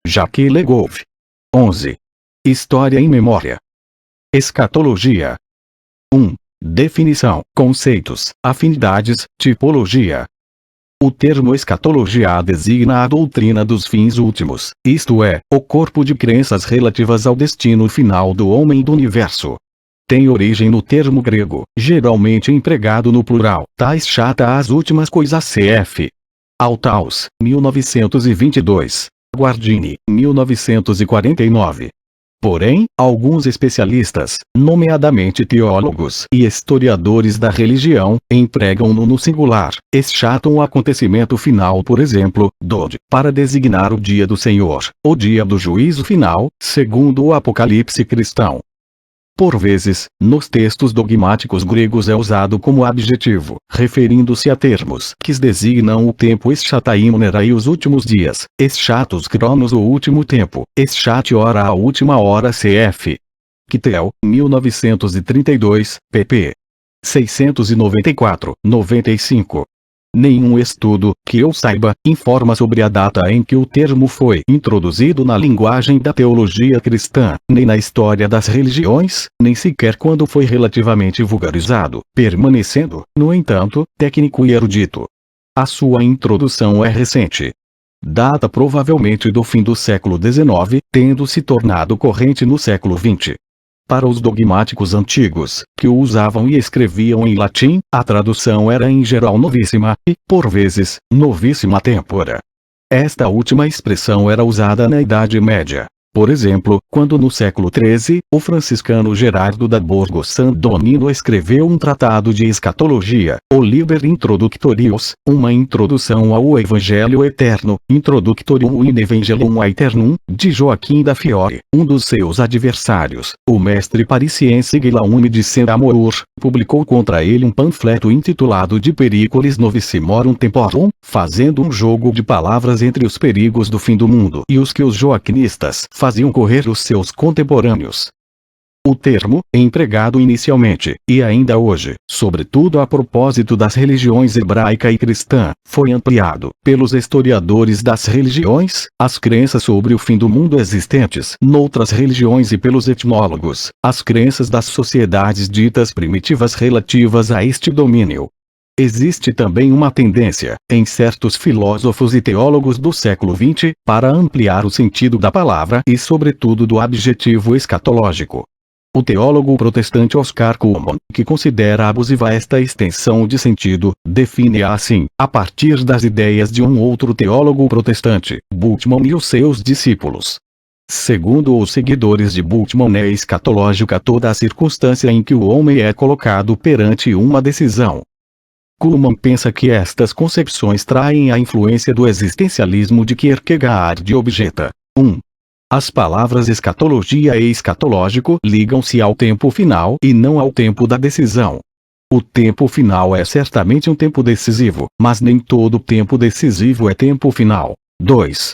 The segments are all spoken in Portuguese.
Jacques Legoff. 11. História em memória. Escatologia. 1. Definição, conceitos, afinidades, tipologia. O termo escatologia designa a doutrina dos fins últimos, isto é, o corpo de crenças relativas ao destino final do homem e do universo. Tem origem no termo grego, geralmente empregado no plural, tais chata as últimas coisas cf. Althaus, 1922. Guardini, 1949. Porém, alguns especialistas, nomeadamente teólogos e historiadores da religião, empregam-no no singular, eschatam o acontecimento final, por exemplo, Dod, para designar o dia do Senhor, o dia do juízo final, segundo o Apocalipse cristão. Por vezes, nos textos dogmáticos gregos é usado como adjetivo, referindo-se a termos que designam o tempo eschatai-monera e os últimos dias, eschatos cronos o último tempo, eschate hora a última hora cf. Kittel, 1932, pp. 694, 95. Nenhum estudo, que eu saiba, informa sobre a data em que o termo foi introduzido na linguagem da teologia cristã, nem na história das religiões, nem sequer quando foi relativamente vulgarizado, permanecendo, no entanto, técnico e erudito. A sua introdução é recente. Data provavelmente do fim do século XIX, tendo se tornado corrente no século XX. Para os dogmáticos antigos, que o usavam e escreviam em latim, a tradução era em geral novíssima, e, por vezes, novíssima tempora. Esta última expressão era usada na Idade Média. Por exemplo, quando no século XIII, o franciscano Gerardo da Borgo San Domino escreveu um tratado de escatologia, o Liber Introductorius, uma introdução ao Evangelho Eterno, Introductorium in Evangelium Aeternum, de Joaquim da Fiore, um dos seus adversários, o mestre parisiense Guillaume de Saint-Amour, publicou contra ele um panfleto intitulado De Periculis Novissimorum Temporum, fazendo um jogo de palavras entre os perigos do fim do mundo e os que os joaquinistas faziam correr os seus contemporâneos. O termo, empregado inicialmente, e ainda hoje, sobretudo a propósito das religiões hebraica e cristã, foi ampliado, pelos historiadores das religiões, as crenças sobre o fim do mundo existentes noutras religiões e pelos etnólogos, as crenças das sociedades ditas primitivas relativas a este domínio. Existe também uma tendência, em certos filósofos e teólogos do século XX, para ampliar o sentido da palavra e sobretudo do adjetivo escatológico. O teólogo protestante Oscar Cullmann, que considera abusiva esta extensão de sentido, define-a assim, a partir das ideias de um outro teólogo protestante, Bultmann e os seus discípulos. Segundo os seguidores de Bultmann, é escatológica toda a circunstância em que o homem é colocado perante uma decisão. Cullmann pensa que estas concepções traem a influência do existencialismo de Kierkegaard e objeta. 1. As palavras escatologia e escatológico ligam-se ao tempo final e não ao tempo da decisão. O tempo final é certamente um tempo decisivo, mas nem todo tempo decisivo é tempo final. 2.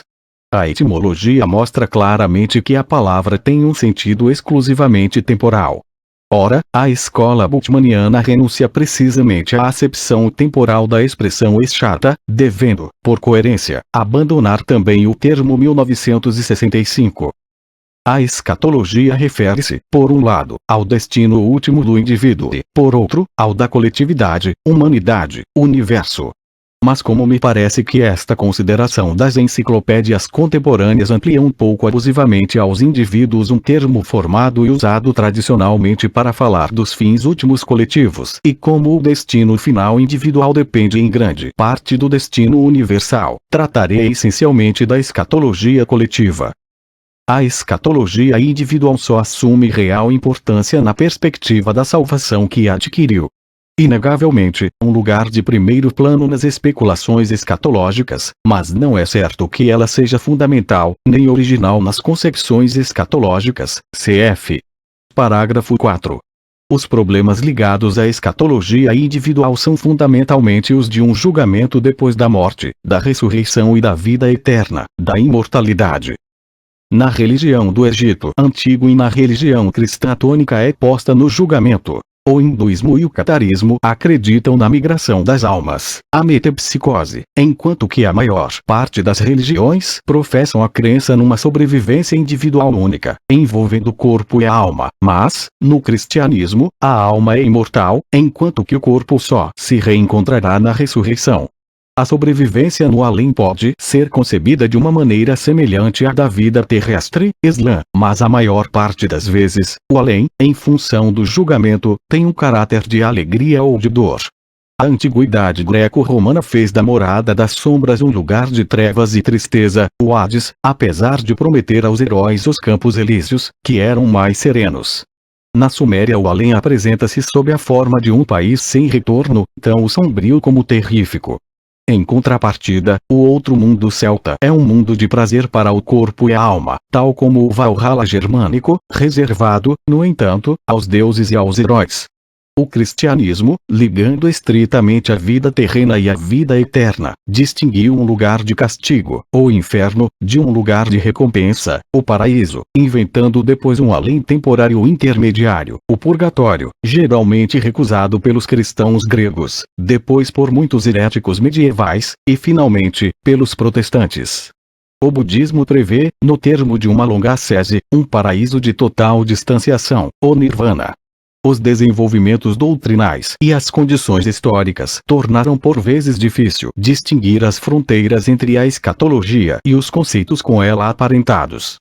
A etimologia mostra claramente que a palavra tem um sentido exclusivamente temporal. Ora, a escola bultmanniana renuncia precisamente à acepção temporal da expressão eschata, devendo, por coerência, abandonar também o termo 1965. A escatologia refere-se, por um lado, ao destino último do indivíduo e, por outro, ao da coletividade, humanidade, universo. Mas como me parece que esta consideração das enciclopédias contemporâneas amplia um pouco abusivamente aos indivíduos um termo formado e usado tradicionalmente para falar dos fins últimos coletivos, e como o destino final individual depende em grande parte do destino universal, tratarei essencialmente da escatologia coletiva. A escatologia individual só assume real importância na perspectiva da salvação que adquiriu. Inegavelmente, um lugar de primeiro plano nas especulações escatológicas, mas não é certo que ela seja fundamental, nem original nas concepções escatológicas, cf. Parágrafo 4. Os problemas ligados à escatologia individual são fundamentalmente os de um julgamento depois da morte, da ressurreição e da vida eterna, da imortalidade. Na religião do Egito Antigo e na religião cristã tônica é posta no julgamento. O hinduísmo e o catarismo acreditam na migração das almas, a metempsicose, enquanto que a maior parte das religiões professam a crença numa sobrevivência individual única, envolvendo o corpo e a alma. Mas, no cristianismo, a alma é imortal, enquanto que o corpo só se reencontrará na ressurreição. A sobrevivência no além pode ser concebida de uma maneira semelhante à da vida terrestre, Islã, mas a maior parte das vezes, o além, em função do julgamento, tem um caráter de alegria ou de dor. A antiguidade greco-romana fez da morada das sombras um lugar de trevas e tristeza, o Hades, apesar de prometer aos heróis os campos elíseos, que eram mais serenos. Na Suméria o além apresenta-se sob a forma de um país sem retorno, tão sombrio como terrífico. Em contrapartida, o outro mundo celta é um mundo de prazer para o corpo e a alma, tal como o Valhalla germânico, reservado, no entanto, aos deuses e aos heróis. O cristianismo, ligando estritamente a vida terrena e a vida eterna, distinguiu um lugar de castigo, o inferno, de um lugar de recompensa, o paraíso, inventando depois um além temporário intermediário, o purgatório, geralmente recusado pelos cristãos gregos, depois por muitos heréticos medievais, e finalmente, pelos protestantes. O budismo prevê, no termo de uma longa ascese, um paraíso de total distanciação, o nirvana. Os desenvolvimentos doutrinais e as condições históricas tornaram por vezes difícil distinguir as fronteiras entre a escatologia e os conceitos com ela aparentados.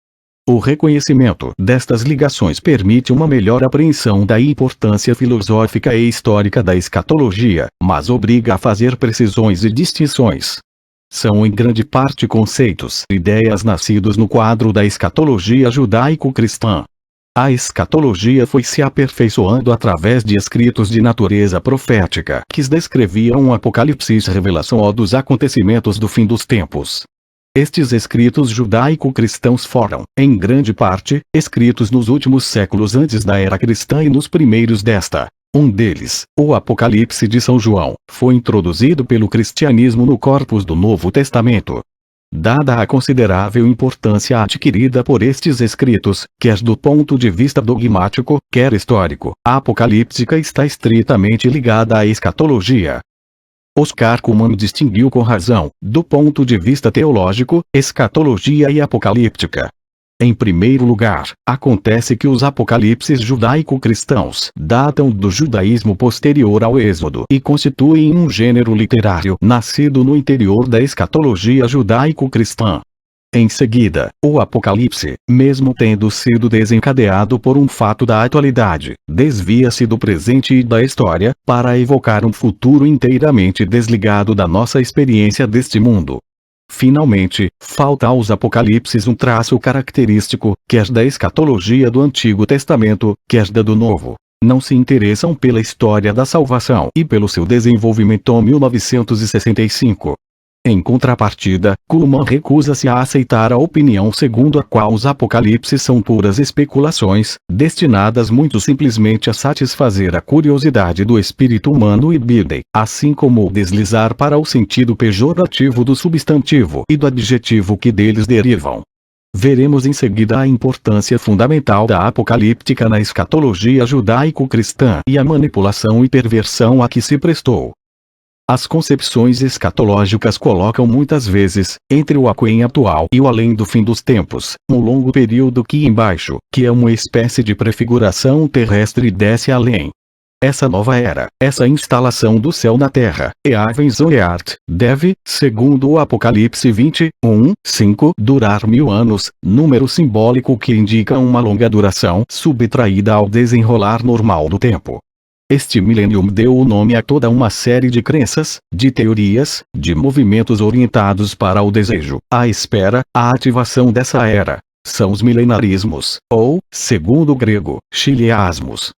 O reconhecimento destas ligações permite uma melhor apreensão da importância filosófica e histórica da escatologia, mas obriga a fazer precisões e distinções. São em grande parte conceitos, ideias nascidos no quadro da escatologia judaico-cristã. A escatologia foi se aperfeiçoando através de escritos de natureza profética que descreviam um apocalipse revelação dos acontecimentos do fim dos tempos. Estes escritos judaico-cristãos foram, em grande parte, escritos nos últimos séculos antes da era cristã e nos primeiros desta. Um deles, o Apocalipse de São João, foi introduzido pelo cristianismo no corpus do Novo Testamento. Dada a considerável importância adquirida por estes escritos, quer do ponto de vista dogmático, quer histórico, a apocalíptica está estritamente ligada à escatologia. Oscar Cullmann distinguiu com razão, do ponto de vista teológico, escatologia e apocalíptica. Em primeiro lugar, acontece que os apocalipses judaico-cristãos datam do judaísmo posterior ao Êxodo e constituem um gênero literário nascido no interior da escatologia judaico-cristã. Em seguida, o Apocalipse, mesmo tendo sido desencadeado por um fato da atualidade, desvia-se do presente e da história, para evocar um futuro inteiramente desligado da nossa experiência deste mundo. Finalmente, falta aos Apocalipses um traço característico, quer da escatologia do Antigo Testamento, quer da do Novo. Não se interessam pela história da salvação e pelo seu desenvolvimento. 1965. Em contrapartida, Cullmann recusa-se a aceitar a opinião segundo a qual os apocalipses são puras especulações, destinadas muito simplesmente a satisfazer a curiosidade do espírito humano e bidem, assim como o deslizar para o sentido pejorativo do substantivo e do adjetivo que deles derivam. Veremos em seguida a importância fundamental da apocalíptica na escatologia judaico-cristã e a manipulação e perversão a que se prestou. As concepções escatológicas colocam muitas vezes, entre o aquém atual e o além do fim dos tempos, um longo período que embaixo, que é uma espécie de prefiguração terrestre desce além. Essa nova era, essa instalação do céu na terra, Eavenzoeart, deve, segundo o Apocalipse 21:5, durar 1000 anos, número simbólico que indica uma longa duração subtraída ao desenrolar normal do tempo. Este milênio deu o nome a toda uma série de crenças, de teorias, de movimentos orientados para o desejo, a espera, a ativação dessa era. São os milenarismos, ou, segundo o grego, chiliasmos.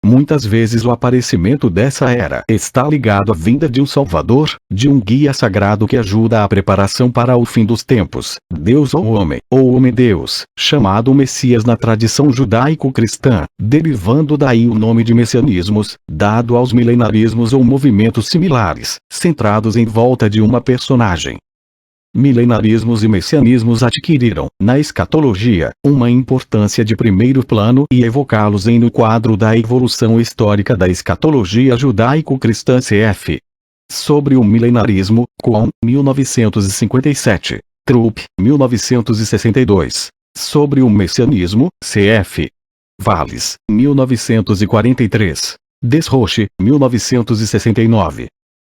Muitas vezes o aparecimento dessa era está ligado à vinda de um Salvador, de um guia sagrado que ajuda a preparação para o fim dos tempos, Deus ou Homem-Deus, chamado Messias na tradição judaico-cristã, derivando daí o nome de messianismos, dado aos milenarismos ou movimentos similares, centrados em volta de uma personagem. Milenarismos e messianismos adquiriram, na escatologia, uma importância de primeiro plano e evocá-los no quadro da evolução histórica da escatologia judaico-cristã cf. Sobre o milenarismo, Cohn, 1957. Trupp, 1962. Sobre o messianismo, cf. Valles, 1943. Desroche, 1969.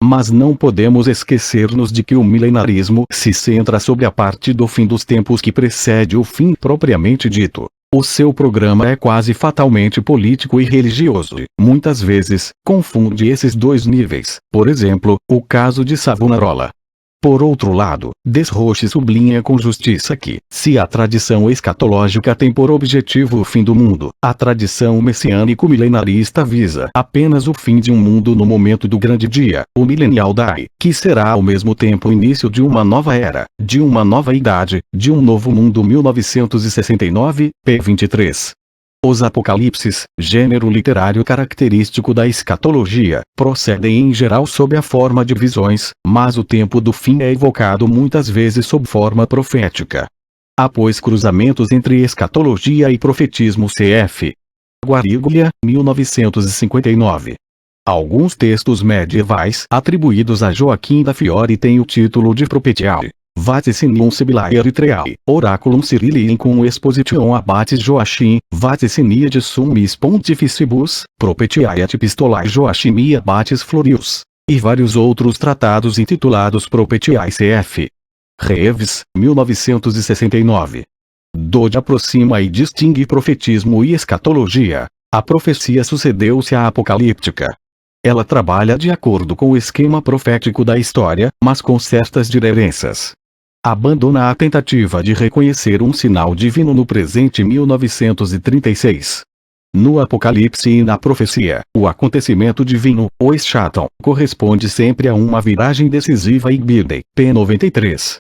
Mas não podemos esquecer-nos de que o milenarismo se centra sobre a parte do fim dos tempos que precede o fim propriamente dito. O seu programa é quase fatalmente político e religioso e, muitas vezes, confunde esses dois níveis, por exemplo, o caso de Savonarola. Por outro lado, Desroche sublinha com justiça que, se a tradição escatológica tem por objetivo o fim do mundo, a tradição messiânico-milenarista visa apenas o fim de um mundo no momento do grande dia, o Millennial Day, que será ao mesmo tempo o início de uma nova era, de uma nova idade, de um novo mundo. 1969, p. 23. Os apocalipses, gênero literário característico da escatologia, procedem em geral sob a forma de visões, mas o tempo do fim é evocado muitas vezes sob forma profética. Há pois cruzamentos entre escatologia e profetismo cf. Guariglia, 1959. Alguns textos medievais atribuídos a Joaquim da Fiore têm o título de Propetiae. Vaticinium Sibyllae Eritreae, Oraculum Cyrilium cum exposition abbatis Joachim, Vaticinia de summis pontificibus, Propetiae et epistolae Joachimi abbatis Florius, e vários outros tratados intitulados Propetiae cf. Reeves, 1969. Dode aproxima e distingue profetismo e escatologia. A profecia sucedeu-se à apocalíptica. Ela trabalha de acordo com o esquema profético da história, mas com certas diferenças. Abandona a tentativa de reconhecer um sinal divino no presente. 1936. No Apocalipse e na profecia, o acontecimento divino, o eschaton, corresponde sempre a uma viragem decisiva e bidem, p. 93.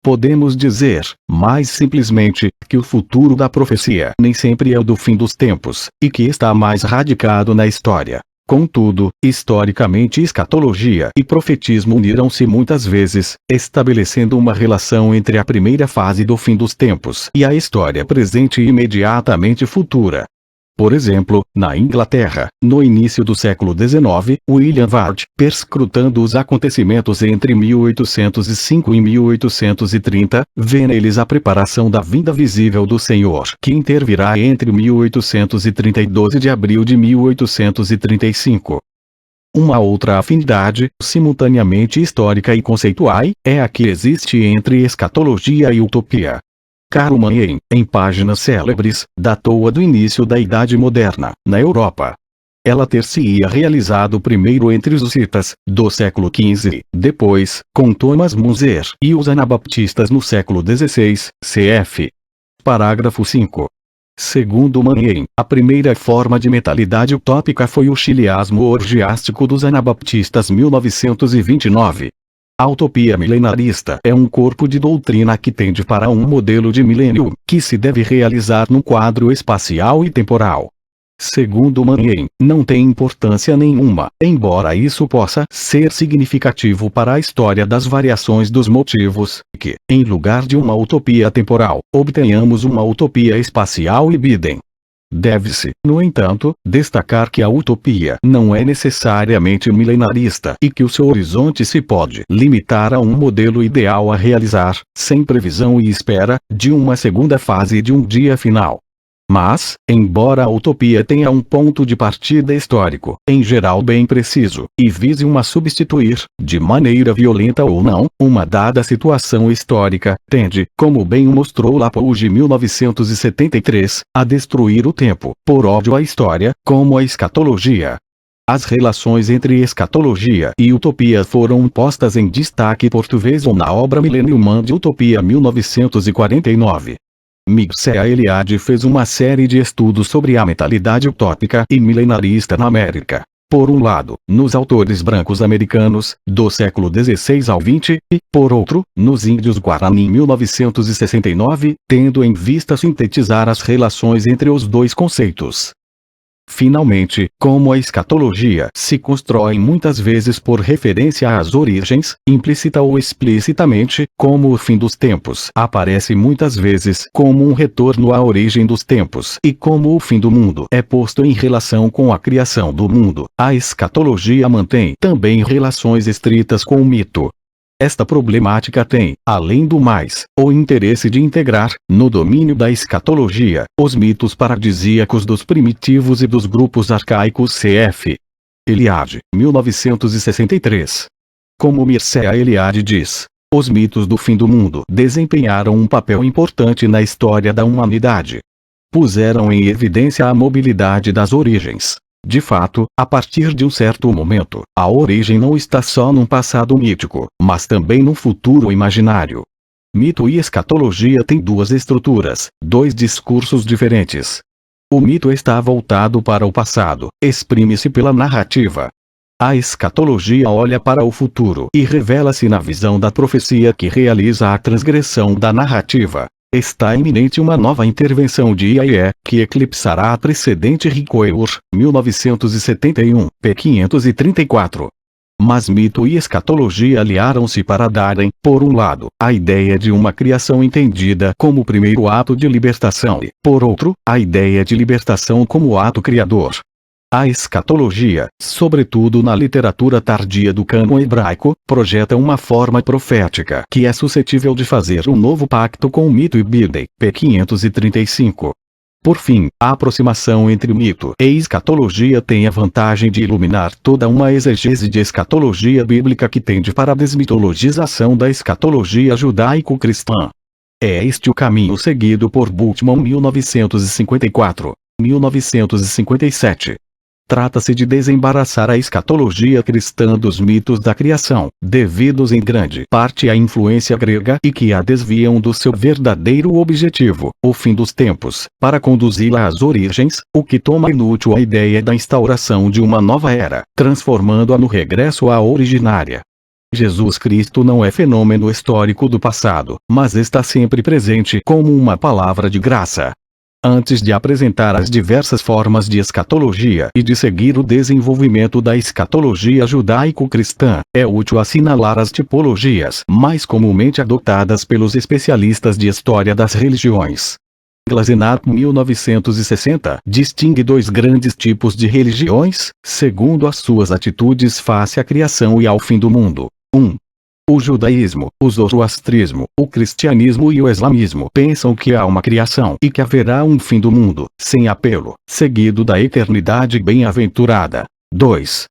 Podemos dizer, mais simplesmente, que o futuro da profecia nem sempre é o do fim dos tempos, e que está mais radicado na história. Contudo, historicamente escatologia e profetismo uniram-se muitas vezes, estabelecendo uma relação entre a primeira fase do fim dos tempos e a história presente e imediatamente futura. Por exemplo, na Inglaterra, no início do século XIX, William Ward, perscrutando os acontecimentos entre 1805 e 1830, vê neles a preparação da vinda visível do Senhor, que intervirá entre 1830 e 12 de abril de 1835. Uma outra afinidade, simultaneamente histórica e conceitual, é a que existe entre escatologia e utopia. Karl Mann, em Páginas Célebres, datou-a do início da Idade Moderna, na Europa. Ela ter-se-ia realizado primeiro entre os hussitas, do século XV, depois, com Thomas Munzer e os anabaptistas no século XVI, cf. Parágrafo 5. Segundo Mann, a primeira forma de mentalidade utópica foi o chiliasmo orgiástico dos anabaptistas. 1929. A utopia milenarista é um corpo de doutrina que tende para um modelo de milênio, que se deve realizar num quadro espacial e temporal. Segundo Mann, não tem importância nenhuma, embora isso possa ser significativo para a história das variações dos motivos, que, em lugar de uma utopia temporal, obtenhamos uma utopia espacial e bidem. Deve-se, no entanto, destacar que a utopia não é necessariamente milenarista e que o seu horizonte se pode limitar a um modelo ideal a realizar, sem previsão e espera, de uma segunda fase e de um dia final. Mas, embora a utopia tenha um ponto de partida histórico, em geral bem preciso, e vise uma substituir, de maneira violenta ou não, uma dada situação histórica, tende, como bem o mostrou Lapouge 1973, a destruir o tempo, por ódio à história, como a escatologia. As relações entre escatologia e utopia foram postas em destaque por Tuveson na obra Millennium Man de Utopia 1949. Mircea Eliade fez uma série de estudos sobre a mentalidade utópica e milenarista na América. Por um lado, nos autores brancos americanos, do século XVI ao XX, e, por outro, nos índios Guarani em 1969, tendo em vista sintetizar as relações entre os dois conceitos. Finalmente, como a escatologia se constrói muitas vezes por referência às origens, implícita ou explicitamente, como o fim dos tempos aparece muitas vezes como um retorno à origem dos tempos e como o fim do mundo é posto em relação com a criação do mundo, a escatologia mantém também relações estritas com o mito. Esta problemática tem, além do mais, o interesse de integrar, no domínio da escatologia, os mitos paradisíacos dos primitivos e dos grupos arcaicos cf. Eliade, 1963. Como Mircea Eliade diz, os mitos do fim do mundo desempenharam um papel importante na história da humanidade. Puseram em evidência a mobilidade das origens. De fato, a partir de um certo momento, a origem não está só num passado mítico, mas também num futuro imaginário. Mito e escatologia têm duas estruturas, dois discursos diferentes. O mito está voltado para o passado, exprime-se pela narrativa. A escatologia olha para o futuro e revela-se na visão da profecia que realiza a transgressão da narrativa. Está iminente uma nova intervenção de Iaê, que eclipsará a precedente Ricoeur, 1971, p. 534. Mas mito e escatologia aliaram-se para darem, por um lado, a ideia de uma criação entendida como o primeiro ato de libertação e, por outro, a ideia de libertação como ato criador. A escatologia, sobretudo na literatura tardia do cânon hebraico, projeta uma forma profética que é suscetível de fazer um novo pacto com o mito e Bidei, p. 535. Por fim, a aproximação entre mito e escatologia tem a vantagem de iluminar toda uma exegese de escatologia bíblica que tende para a desmitologização da escatologia judaico-cristã. É este o caminho seguido por Bultmann 1954, 1957. Trata-se de desembaraçar a escatologia cristã dos mitos da criação, devidos em grande parte à influência grega e que a desviam do seu verdadeiro objetivo, o fim dos tempos, para conduzi-la às origens, o que toma inútil a ideia da instauração de uma nova era, transformando-a no regresso à originária. Jesus Cristo não é fenômeno histórico do passado, mas está sempre presente como uma palavra de graça. Antes de apresentar as diversas formas de escatologia e de seguir o desenvolvimento da escatologia judaico-cristã, é útil assinalar as tipologias mais comumente adotadas pelos especialistas de história das religiões. Glasenapp 1960 distingue dois grandes tipos de religiões, segundo as suas atitudes face à criação e ao fim do mundo. 1. O judaísmo, o zoroastrismo, o cristianismo e o islamismo pensam que há uma criação e que haverá um fim do mundo, sem apelo, seguido da eternidade bem-aventurada. 2.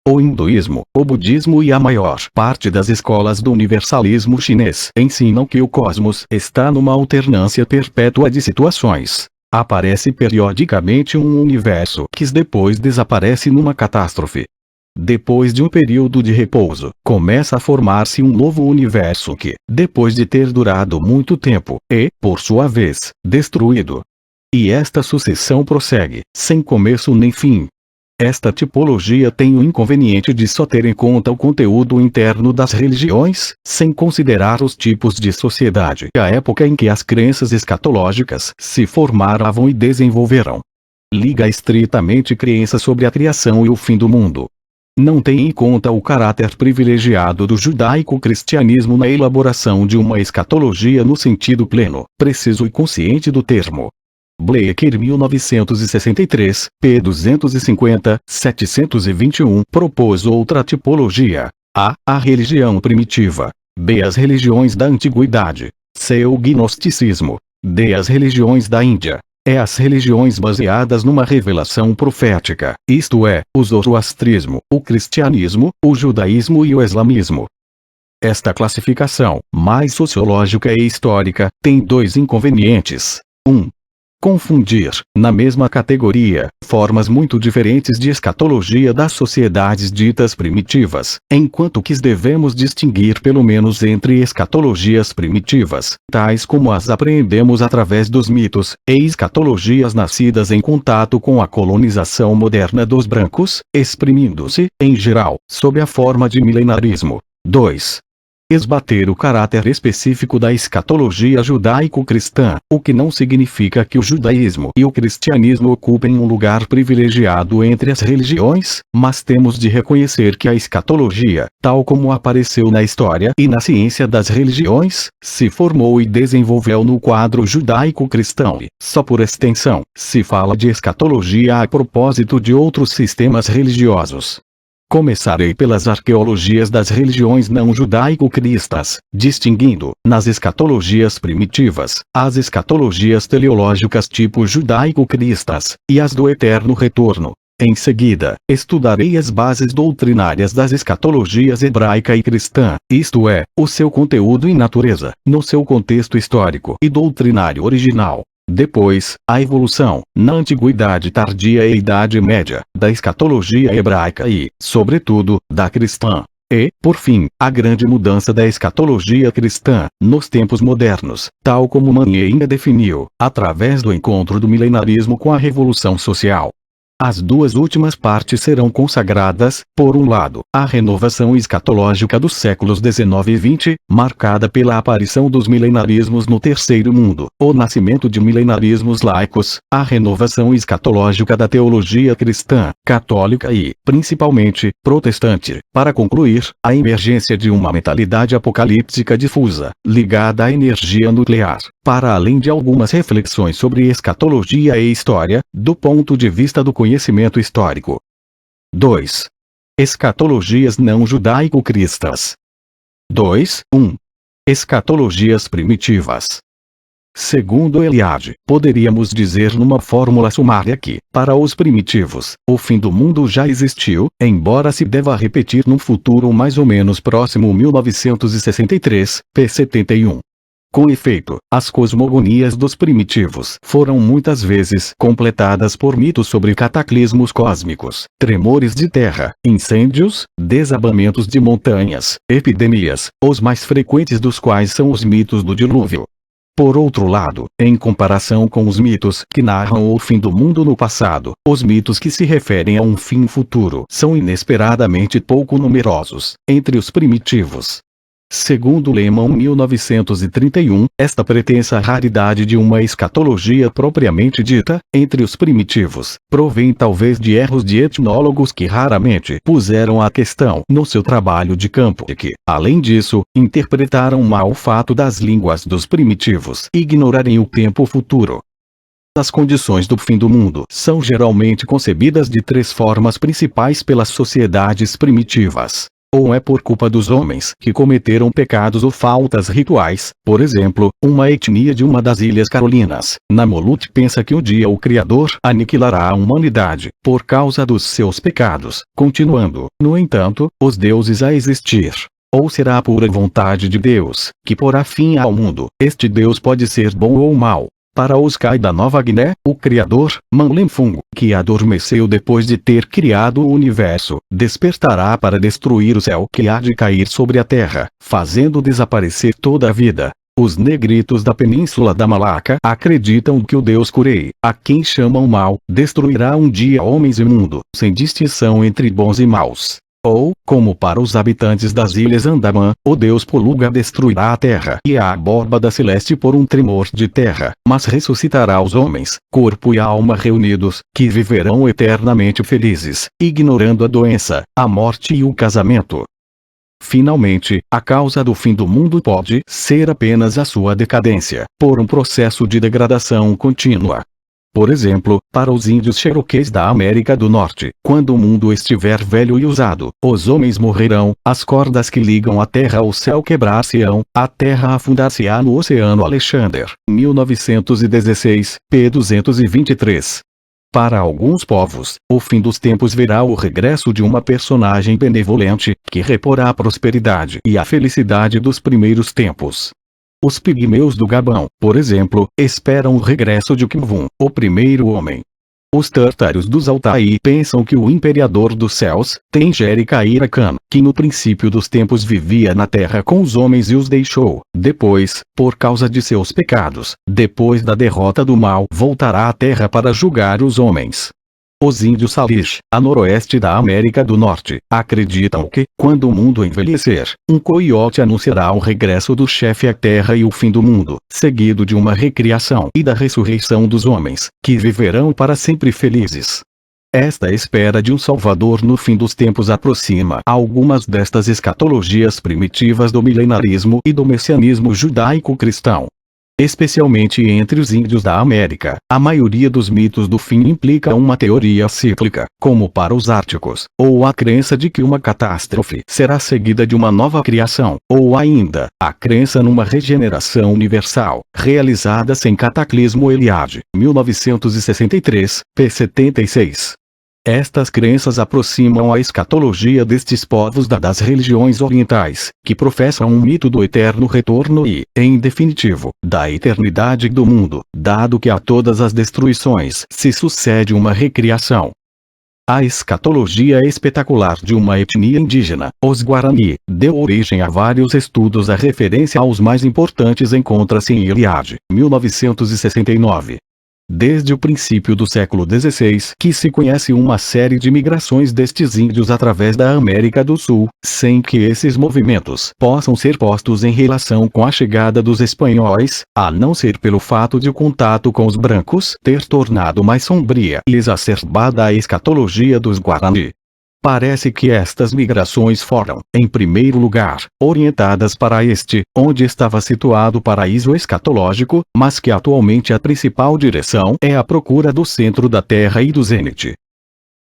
O hinduísmo, o budismo e a maior parte das escolas do universalismo chinês ensinam que o cosmos está numa alternância perpétua de situações. Aparece periodicamente um universo que depois desaparece numa catástrofe. Depois de um período de repouso, começa a formar-se um novo universo que, depois de ter durado muito tempo, é, por sua vez, destruído. E esta sucessão prossegue, sem começo nem fim. Esta tipologia tem o inconveniente de só ter em conta o conteúdo interno das religiões, sem considerar os tipos de sociedade e a época em que as crenças escatológicas se formaram e desenvolveram. Liga estritamente crença sobre a criação e o fim do mundo. Não tem em conta o caráter privilegiado do judaico-cristianismo na elaboração de uma escatologia no sentido pleno, preciso e consciente do termo. Bleecker 1963, p. 250, 721 propôs outra tipologia. A. A religião primitiva. B. As religiões da antiguidade. C. O gnosticismo. D. As religiões da Índia. É as religiões baseadas numa revelação profética, isto é, o zoroastrismo, o cristianismo, o judaísmo e o islamismo. Esta classificação, mais sociológica e histórica, tem dois inconvenientes. 1. Confundir, na mesma categoria, formas muito diferentes de escatologia das sociedades ditas primitivas, enquanto que devemos distinguir pelo menos entre escatologias primitivas, tais como as apreendemos através dos mitos, e escatologias nascidas em contato com a colonização moderna dos brancos, exprimindo-se, em geral, sob a forma de milenarismo. 2. esbater o caráter específico da escatologia judaico-cristã, o que não significa que o judaísmo e o cristianismo ocupem um lugar privilegiado entre as religiões, mas temos de reconhecer que a escatologia, tal como apareceu na história e na ciência das religiões, se formou e desenvolveu no quadro judaico-cristão e, só por extensão, se fala de escatologia a propósito de outros sistemas religiosos. Começarei pelas arqueologias das religiões não judaico-cristãs, distinguindo, nas escatologias primitivas, as escatologias teleológicas tipo judaico-cristãs, e as do eterno retorno. Em seguida, estudarei as bases doutrinárias das escatologias hebraica e cristã, isto é, o seu conteúdo e natureza, no seu contexto histórico e doutrinário original. Depois, a evolução, na Antiguidade Tardia e Idade Média, da escatologia hebraica e, sobretudo, da cristã. E, por fim, a grande mudança da escatologia cristã, nos tempos modernos, tal como Manning a definiu, através do encontro do milenarismo com a Revolução Social. As duas últimas partes serão consagradas, por um lado, à renovação escatológica dos séculos XIX e XX, marcada pela aparição dos milenarismos no Terceiro Mundo, o nascimento de milenarismos laicos, a renovação escatológica da teologia cristã, católica e, principalmente, protestante, para concluir, a emergência de uma mentalidade apocalíptica difusa, ligada à energia nuclear, para além de algumas reflexões sobre escatologia e história, do ponto de vista do conhecimento histórico. 2. Escatologias não judaico-cristãs. 2.1. Escatologias primitivas. Segundo Eliade, poderíamos dizer numa fórmula sumária que, para os primitivos, o fim do mundo já existiu, embora se deva repetir num futuro mais ou menos próximo 1963, p. 71. Com efeito, as cosmogonias dos primitivos foram muitas vezes completadas por mitos sobre cataclismos cósmicos, tremores de terra, incêndios, desabamentos de montanhas, epidemias, os mais frequentes dos quais são os mitos do dilúvio. Por outro lado, em comparação com os mitos que narram o fim do mundo no passado, os mitos que se referem a um fim futuro são inesperadamente pouco numerosos entre os primitivos. Segundo Lehmann 1931, esta pretensa raridade de uma escatologia propriamente dita, entre os primitivos, provém talvez de erros de etnólogos que raramente puseram a questão no seu trabalho de campo e que, além disso, interpretaram mal o fato das línguas dos primitivos ignorarem o tempo futuro. As condições do fim do mundo são geralmente concebidas de três formas principais pelas sociedades primitivas. Ou é por culpa dos homens que cometeram pecados ou faltas rituais, por exemplo, uma etnia de uma das Ilhas Carolinas, na Molucca pensa que um dia o Criador aniquilará a humanidade, por causa dos seus pecados, continuando, no entanto, os deuses a existir. Ou será a pura vontade de Deus, que porá fim ao mundo, este Deus pode ser bom ou mau. Para os Kai da Nova Guiné, o Criador, Manlemfung, que adormeceu depois de ter criado o universo, despertará para destruir o céu que há de cair sobre a terra, fazendo desaparecer toda a vida. Os negritos da península da Malaca acreditam que o Deus Curei, a quem chamam mal, destruirá um dia homens e mundo, sem distinção entre bons e maus. Ou, como para os habitantes das Ilhas Andamã, o Deus Poluga destruirá a terra e a abóbada celeste por um tremor de terra, mas ressuscitará os homens, corpo e alma reunidos, que viverão eternamente felizes, ignorando a doença, a morte e o casamento. Finalmente, a causa do fim do mundo pode ser apenas a sua decadência, por um processo de degradação contínua. Por exemplo, para os índios cherokees da América do Norte, quando o mundo estiver velho e usado, os homens morrerão, as cordas que ligam a terra ao céu quebrar-se-ão, a terra afundar-se-á no oceano. Alexander, 1916, p. 223. Para alguns povos, o fim dos tempos verá o regresso de uma personagem benevolente, que reporá a prosperidade e a felicidade dos primeiros tempos. Os pigmeus do Gabão, por exemplo, esperam o regresso de Kmvum, o primeiro homem. Os tártaros dos Altai pensam que o imperador dos céus, Tengeri Kaira Khan, que no princípio dos tempos vivia na terra com os homens e os deixou, depois, por causa de seus pecados, depois da derrota do mal, voltará à terra para julgar os homens. Os índios Salish, a noroeste da América do Norte, acreditam que, quando o mundo envelhecer, um coiote anunciará o regresso do chefe à terra e o fim do mundo, seguido de uma recriação e da ressurreição dos homens, que viverão para sempre felizes. Esta espera de um Salvador no fim dos tempos aproxima algumas destas escatologias primitivas do milenarismo e do messianismo judaico-cristão. Especialmente entre os índios da América, a maioria dos mitos do fim implica uma teoria cíclica, como para os árticos, ou a crença de que uma catástrofe será seguida de uma nova criação, ou ainda, a crença numa regeneração universal, realizada sem cataclismo. Eliade, 1963, p. 76. Estas crenças aproximam a escatologia destes povos das religiões orientais, que professam um mito do eterno retorno e, em definitivo, da eternidade do mundo, dado que a todas as destruições se sucede uma recriação. A escatologia espetacular de uma etnia indígena, os Guarani, deu origem a vários estudos. A referência aos mais importantes encontra-se em Eliade, 1969. Desde o princípio do século XVI que se conhece uma série de migrações destes índios através da América do Sul, sem que esses movimentos possam ser postos em relação com a chegada dos espanhóis, a não ser pelo fato de o contato com os brancos ter tornado mais sombria e exacerbada a escatologia dos Guarani. Parece que estas migrações foram, em primeiro lugar, orientadas para este, onde estava situado o paraíso escatológico, mas que atualmente a principal direção é a procura do centro da Terra e do zênite.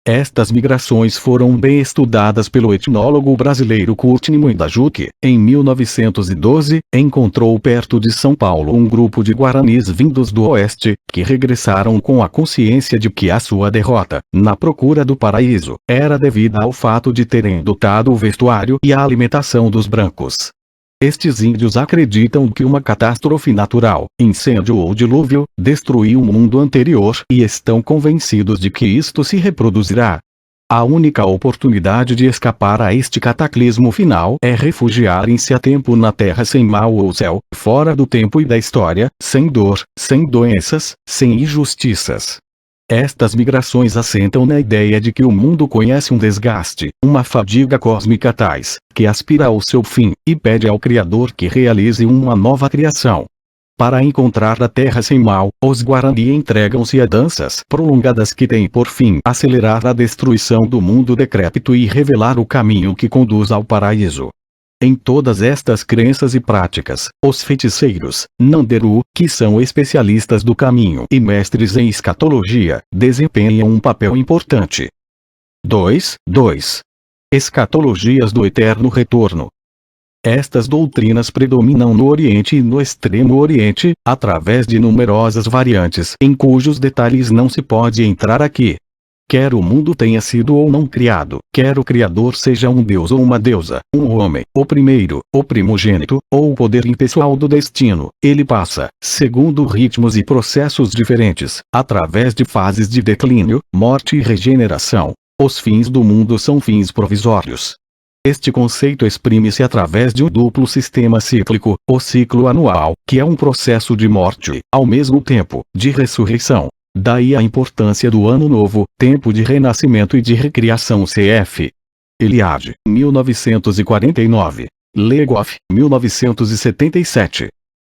Estas migrações foram bem estudadas pelo etnólogo brasileiro Curtini Mundajú, que, em 1912, encontrou perto de São Paulo um grupo de guaranis vindos do oeste, que regressaram com a consciência de que a sua derrota, na procura do paraíso, era devida ao fato de terem adotado o vestuário e a alimentação dos brancos. Estes índios acreditam que uma catástrofe natural, incêndio ou dilúvio, destruiu o mundo anterior e estão convencidos de que isto se reproduzirá. A única oportunidade de escapar a este cataclismo final é refugiarem-se a tempo na terra sem mal ou céu, fora do tempo e da história, sem dor, sem doenças, sem injustiças. Estas migrações assentam na ideia de que o mundo conhece um desgaste, uma fadiga cósmica tais, que aspira ao seu fim, e pede ao Criador que realize uma nova criação. Para encontrar a terra sem mal, os Guarani entregam-se a danças prolongadas que têm por fim acelerar a destruição do mundo decrépito e revelar o caminho que conduz ao paraíso. Em todas estas crenças e práticas, os feiticeiros, Nanderu, que são especialistas do caminho e mestres em escatologia, desempenham um papel importante. 2. Escatologias do eterno retorno. Estas doutrinas predominam no Oriente e no Extremo Oriente, através de numerosas variantes em cujos detalhes não se pode entrar aqui. Quer o mundo tenha sido ou não criado, quer o Criador seja um deus ou uma deusa, um homem, o primeiro, o primogênito, ou o poder impessoal do destino, ele passa, segundo ritmos e processos diferentes, através de fases de declínio, morte e regeneração. Os fins do mundo são fins provisórios. Este conceito exprime-se através de um duplo sistema cíclico, o ciclo anual, que é um processo de morte, ao mesmo tempo, de ressurreição. Daí a importância do Ano Novo, tempo de renascimento e de recriação. Cf. Eliade, 1949. Legoff, 1977.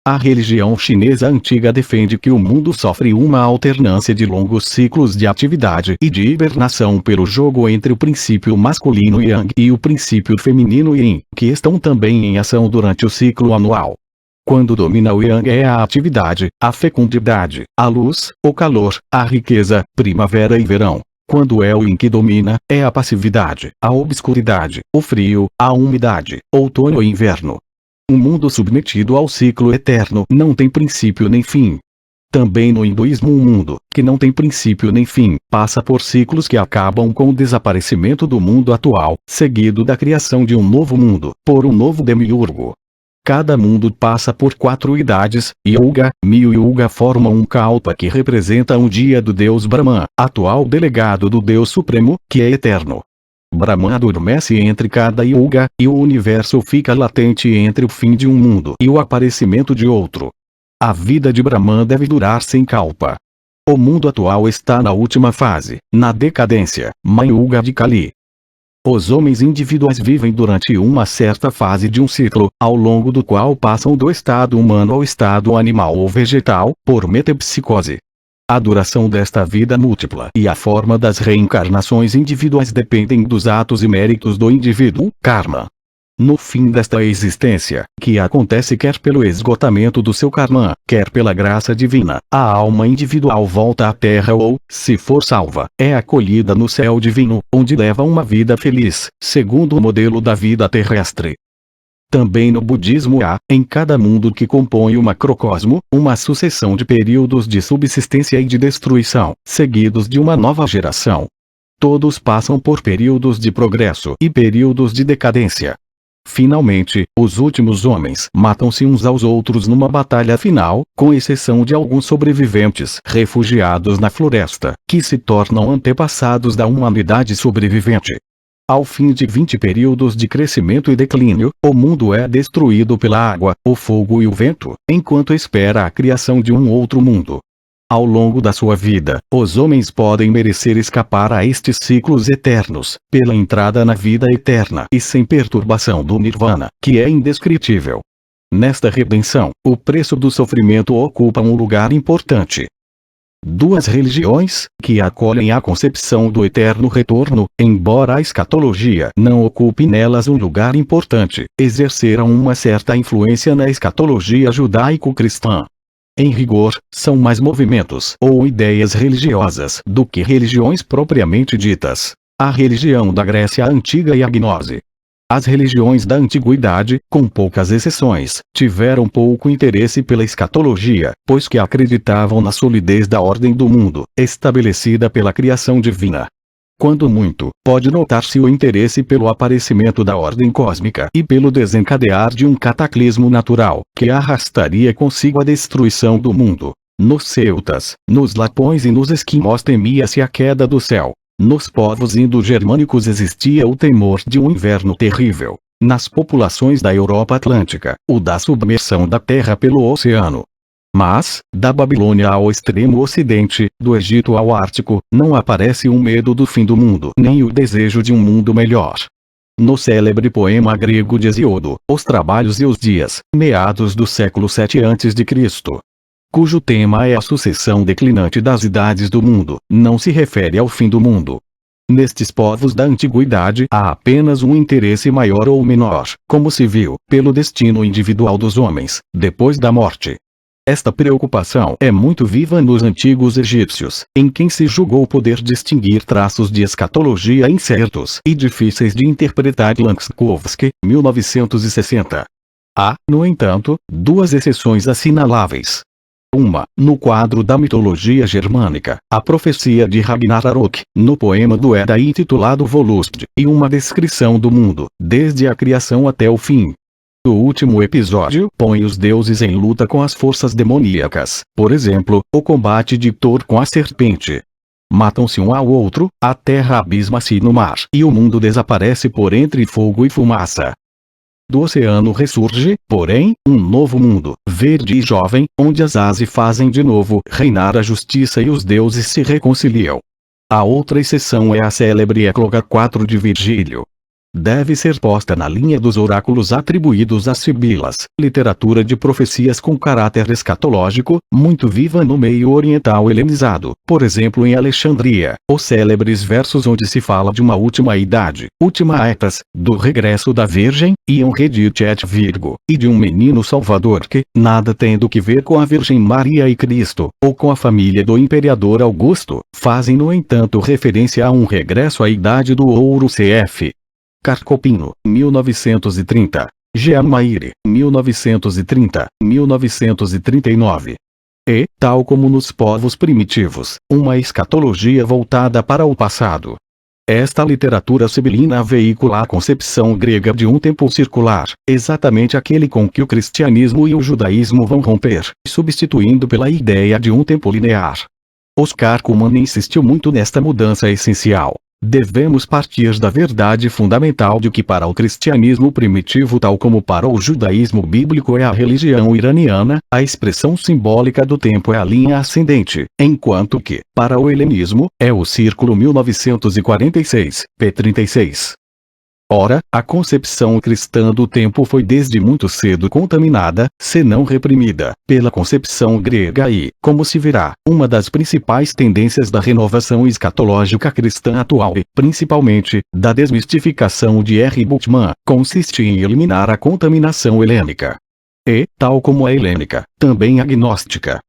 A religião chinesa antiga defende que o mundo sofre uma alternância de longos ciclos de atividade e de hibernação pelo jogo entre o princípio masculino Yang e o princípio feminino Yin, que estão também em ação durante o ciclo anual. Quando domina o Yang é a atividade, a fecundidade, a luz, o calor, a riqueza, primavera e verão. Quando é o Yin que domina, é a passividade, a obscuridade, o frio, a umidade, outono e inverno. Um mundo submetido ao ciclo eterno não tem princípio nem fim. Também no hinduísmo um mundo, que não tem princípio nem fim, passa por ciclos que acabam com o desaparecimento do mundo atual, seguido da criação de um novo mundo, por um novo demiurgo. Cada mundo passa por 4 idades, Yuga, Mil Yuga formam um Kalpa que representa um dia do deus Brahman, atual delegado do Deus Supremo, que é eterno. Brahman adormece entre cada Yuga, e o universo fica latente entre o fim de um mundo e o aparecimento de outro. A vida de Brahman deve durar sem Kalpa. O mundo atual está na última fase, na decadência, Mayuga de Kali. Os homens individuais vivem durante uma certa fase de um ciclo, ao longo do qual passam do estado humano ao estado animal ou vegetal, por metempsicose. A duração desta vida múltipla e a forma das reencarnações individuais dependem dos atos e méritos do indivíduo, karma. No fim desta existência, que acontece quer pelo esgotamento do seu karma, quer pela graça divina, a alma individual volta à terra ou, se for salva, é acolhida no céu divino, onde leva uma vida feliz, segundo o modelo da vida terrestre. Também no budismo há, em cada mundo que compõe o macrocosmo, uma sucessão de períodos de subsistência e de destruição, seguidos de uma nova geração. Todos passam por períodos de progresso e períodos de decadência. Finalmente, os últimos homens matam-se uns aos outros numa batalha final, com exceção de alguns sobreviventes refugiados na floresta, que se tornam antepassados da humanidade sobrevivente. Ao fim de 20 períodos de crescimento e declínio, o mundo é destruído pela água, o fogo e o vento, enquanto espera a criação de um outro mundo. Ao longo da sua vida, os homens podem merecer escapar a estes ciclos eternos, pela entrada na vida eterna e sem perturbação do nirvana, que é indescritível. Nesta redenção, o preço do sofrimento ocupa um lugar importante. Duas religiões, que acolhem a concepção do eterno retorno, embora a escatologia não ocupe nelas um lugar importante, exerceram uma certa influência na escatologia judaico-cristã. Em rigor, são mais movimentos ou ideias religiosas do que religiões propriamente ditas. A religião da Grécia Antiga e a gnose. As religiões da antiguidade, com poucas exceções, tiveram pouco interesse pela escatologia, pois que acreditavam na solidez da ordem do mundo, estabelecida pela criação divina. Quando muito, pode notar-se o interesse pelo aparecimento da ordem cósmica e pelo desencadear de um cataclismo natural, que arrastaria consigo a destruição do mundo. Nos celtas, nos lapões e nos esquimós temia-se a queda do céu. Nos povos indo-germânicos existia o temor de um inverno terrível. Nas populações da Europa Atlântica, o da submersão da Terra pelo oceano. Mas, da Babilônia ao extremo ocidente, do Egito ao Ártico, não aparece um medo do fim do mundo nem o desejo de um mundo melhor. No célebre poema grego de Hesíodo, Os Trabalhos e os Dias, meados do século VII a.C., cujo tema é a sucessão declinante das idades do mundo, não se refere ao fim do mundo. Nestes povos da antiguidade há apenas um interesse maior ou menor, como se viu, pelo destino individual dos homens, depois da morte. Esta preocupação é muito viva nos antigos egípcios, em quem se julgou poder distinguir traços de escatologia incertos e difíceis de interpretar. Lanskovsky, 1960. Há, no entanto, duas exceções assinaláveis. Uma, no quadro da mitologia germânica, a profecia de Ragnarok, no poema do Edda intitulado Volustd, e uma descrição do mundo, desde a criação até o fim. O último episódio põe os deuses em luta com as forças demoníacas, por exemplo, o combate de Thor com a serpente. Matam-se um ao outro, a terra abisma-se no mar e o mundo desaparece por entre fogo e fumaça. Do oceano ressurge, porém, um novo mundo, verde e jovem, onde as asas fazem de novo reinar a justiça e os deuses se reconciliam. A outra exceção é a célebre Ecloga 4 de Virgílio. Deve ser posta na linha dos oráculos atribuídos às sibilas, literatura de profecias com caráter escatológico, muito viva no meio oriental helenizado, por exemplo em Alexandria, os célebres versos onde se fala de uma última idade, última etas, do regresso da Virgem, Ion Redit et Virgo, e de um menino salvador que, nada tendo que ver com a Virgem Maria e Cristo, ou com a família do imperador Augusto, fazem no entanto referência a um regresso à idade do ouro cf. Carcopino, 1930. Jean Maire, 1930, 1939. E, tal como nos povos primitivos, uma escatologia voltada para o passado. Esta literatura sibilina veicula a concepção grega de um tempo circular, exatamente aquele com que o cristianismo e o judaísmo vão romper, substituindo pela ideia de um tempo linear. Oscar Cullmann insistiu muito nesta mudança essencial. Devemos partir da verdade fundamental de que para o cristianismo primitivo, tal como para o judaísmo bíblico é a religião iraniana, a expressão simbólica do tempo é a linha ascendente, enquanto que, para o helenismo, é o círculo 1946, p. 36. Ora, a concepção cristã do tempo foi desde muito cedo contaminada, se não reprimida, pela concepção grega e, como se verá, uma das principais tendências da renovação escatológica cristã atual e, principalmente, da desmistificação de R. Bultmann, consiste em eliminar a contaminação helênica. E, tal como a helênica, também agnóstica.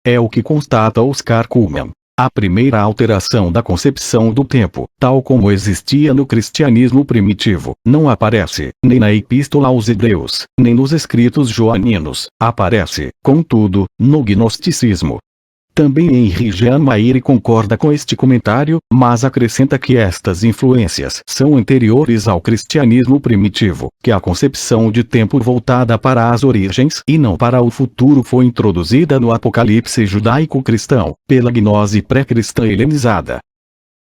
É o que constata Oscar Cullmann. A primeira alteração da concepção do tempo, tal como existia no cristianismo primitivo, não aparece, nem na Epístola aos Hebreus, nem nos escritos joaninos, aparece, contudo, no gnosticismo. Também Henri Jean Maire concorda com este comentário, mas acrescenta que estas influências são anteriores ao cristianismo primitivo, que a concepção de tempo voltada para as origens e não para o futuro foi introduzida no Apocalipse judaico-cristão, pela gnose pré-cristã helenizada.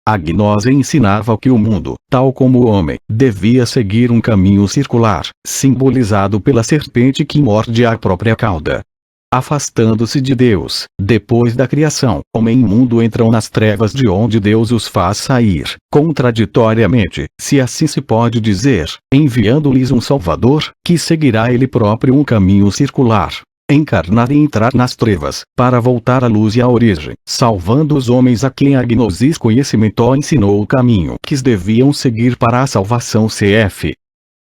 A gnose ensinava que o mundo, tal como o homem, devia seguir um caminho circular, simbolizado pela serpente que morde a própria cauda. Afastando-se de Deus, depois da criação, homem e mundo entram nas trevas de onde Deus os faz sair, contraditoriamente, se assim se pode dizer, enviando-lhes um Salvador, que seguirá ele próprio um caminho circular, encarnar e entrar nas trevas, para voltar à luz e à origem, salvando os homens a quem a gnosis conhecimento ensinou o caminho que deviam seguir para a salvação cf.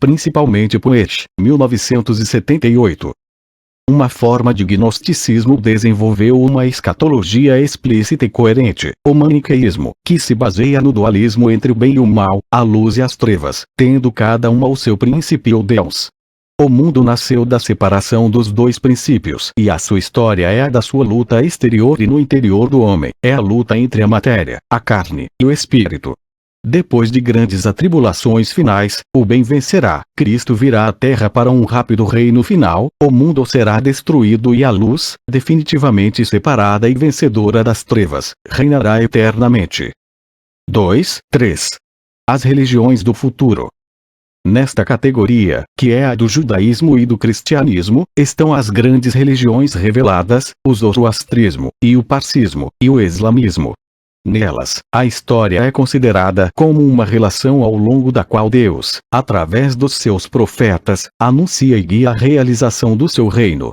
Principalmente Puech, 1978. Uma forma de gnosticismo desenvolveu uma escatologia explícita e coerente, o maniqueísmo, que se baseia no dualismo entre o bem e o mal, a luz e as trevas, tendo cada uma o seu princípio ou Deus. O mundo nasceu da separação dos dois princípios e a sua história é a da sua luta exterior e no interior do homem, é a luta entre a matéria, a carne e o espírito. Depois de grandes atribulações finais, o bem vencerá, Cristo virá à terra para um rápido reino final, o mundo será destruído e a luz, definitivamente separada e vencedora das trevas, reinará eternamente. 2, 3. As religiões do futuro. Nesta categoria, que é a do judaísmo e do cristianismo, estão as grandes religiões reveladas, o zoroastrismo, e o parsismo, e o islamismo. Nelas, a história é considerada como uma relação ao longo da qual Deus, através dos seus profetas, anuncia e guia a realização do seu reino.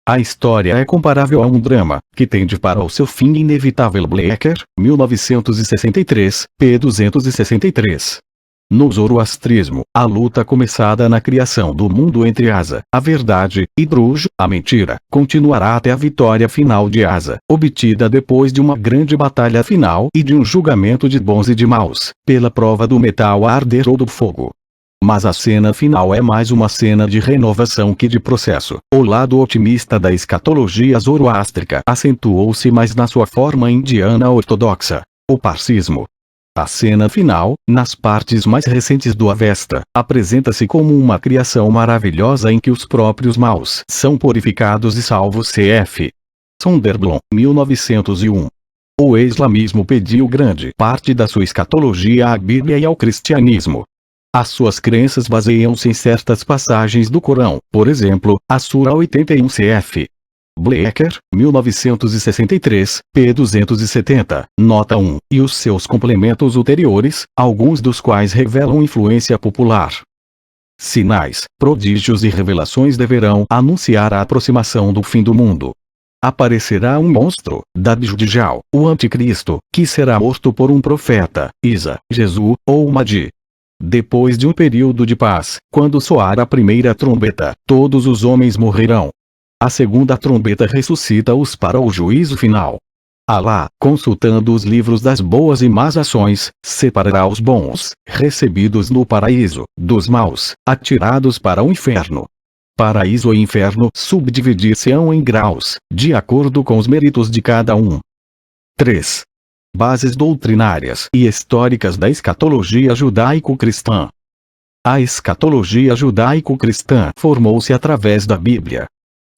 A história é comparável a um drama, que tende para o seu fim inevitável. Bleecker, 1963, p. 263. No zoroastrismo, a luta começada na criação do mundo entre Asa, a verdade, e Druj, a mentira, continuará até a vitória final de Asa, obtida depois de uma grande batalha final e de um julgamento de bons e de maus, pela prova do metal a arder ou do fogo. Mas a cena final é mais uma cena de renovação que de processo. O lado otimista da escatologia zoroástrica acentuou-se mais na sua forma indiana ortodoxa, o parsismo. A cena final, nas partes mais recentes do Avesta, apresenta-se como uma criação maravilhosa em que os próprios maus são purificados e salvos cf. Sonderblom, 1901. O islamismo pediu grande parte da sua escatologia à Bíblia e ao cristianismo. As suas crenças baseiam-se em certas passagens do Corão, por exemplo, a Sura 81 cf. Bleecker, 1963, p. 270, nota 1, e os seus complementos ulteriores, alguns dos quais revelam influência popular. Sinais, prodígios e revelações deverão anunciar a aproximação do fim do mundo. Aparecerá um monstro, Dabjudjal, o anticristo, que será morto por um profeta, Isa, Jesus, ou Mahdi. Depois de um período de paz, quando soar a primeira trombeta, todos os homens morrerão. A segunda trombeta ressuscita-os para o juízo final. Alá, consultando os livros das boas e más ações, separará os bons, recebidos no paraíso, dos maus, atirados para o inferno. Paraíso e inferno subdividir-se-ão em graus, de acordo com os méritos de cada um. 3. Bases doutrinárias e históricas da escatologia judaico-cristã. A escatologia judaico-cristã formou-se através da Bíblia.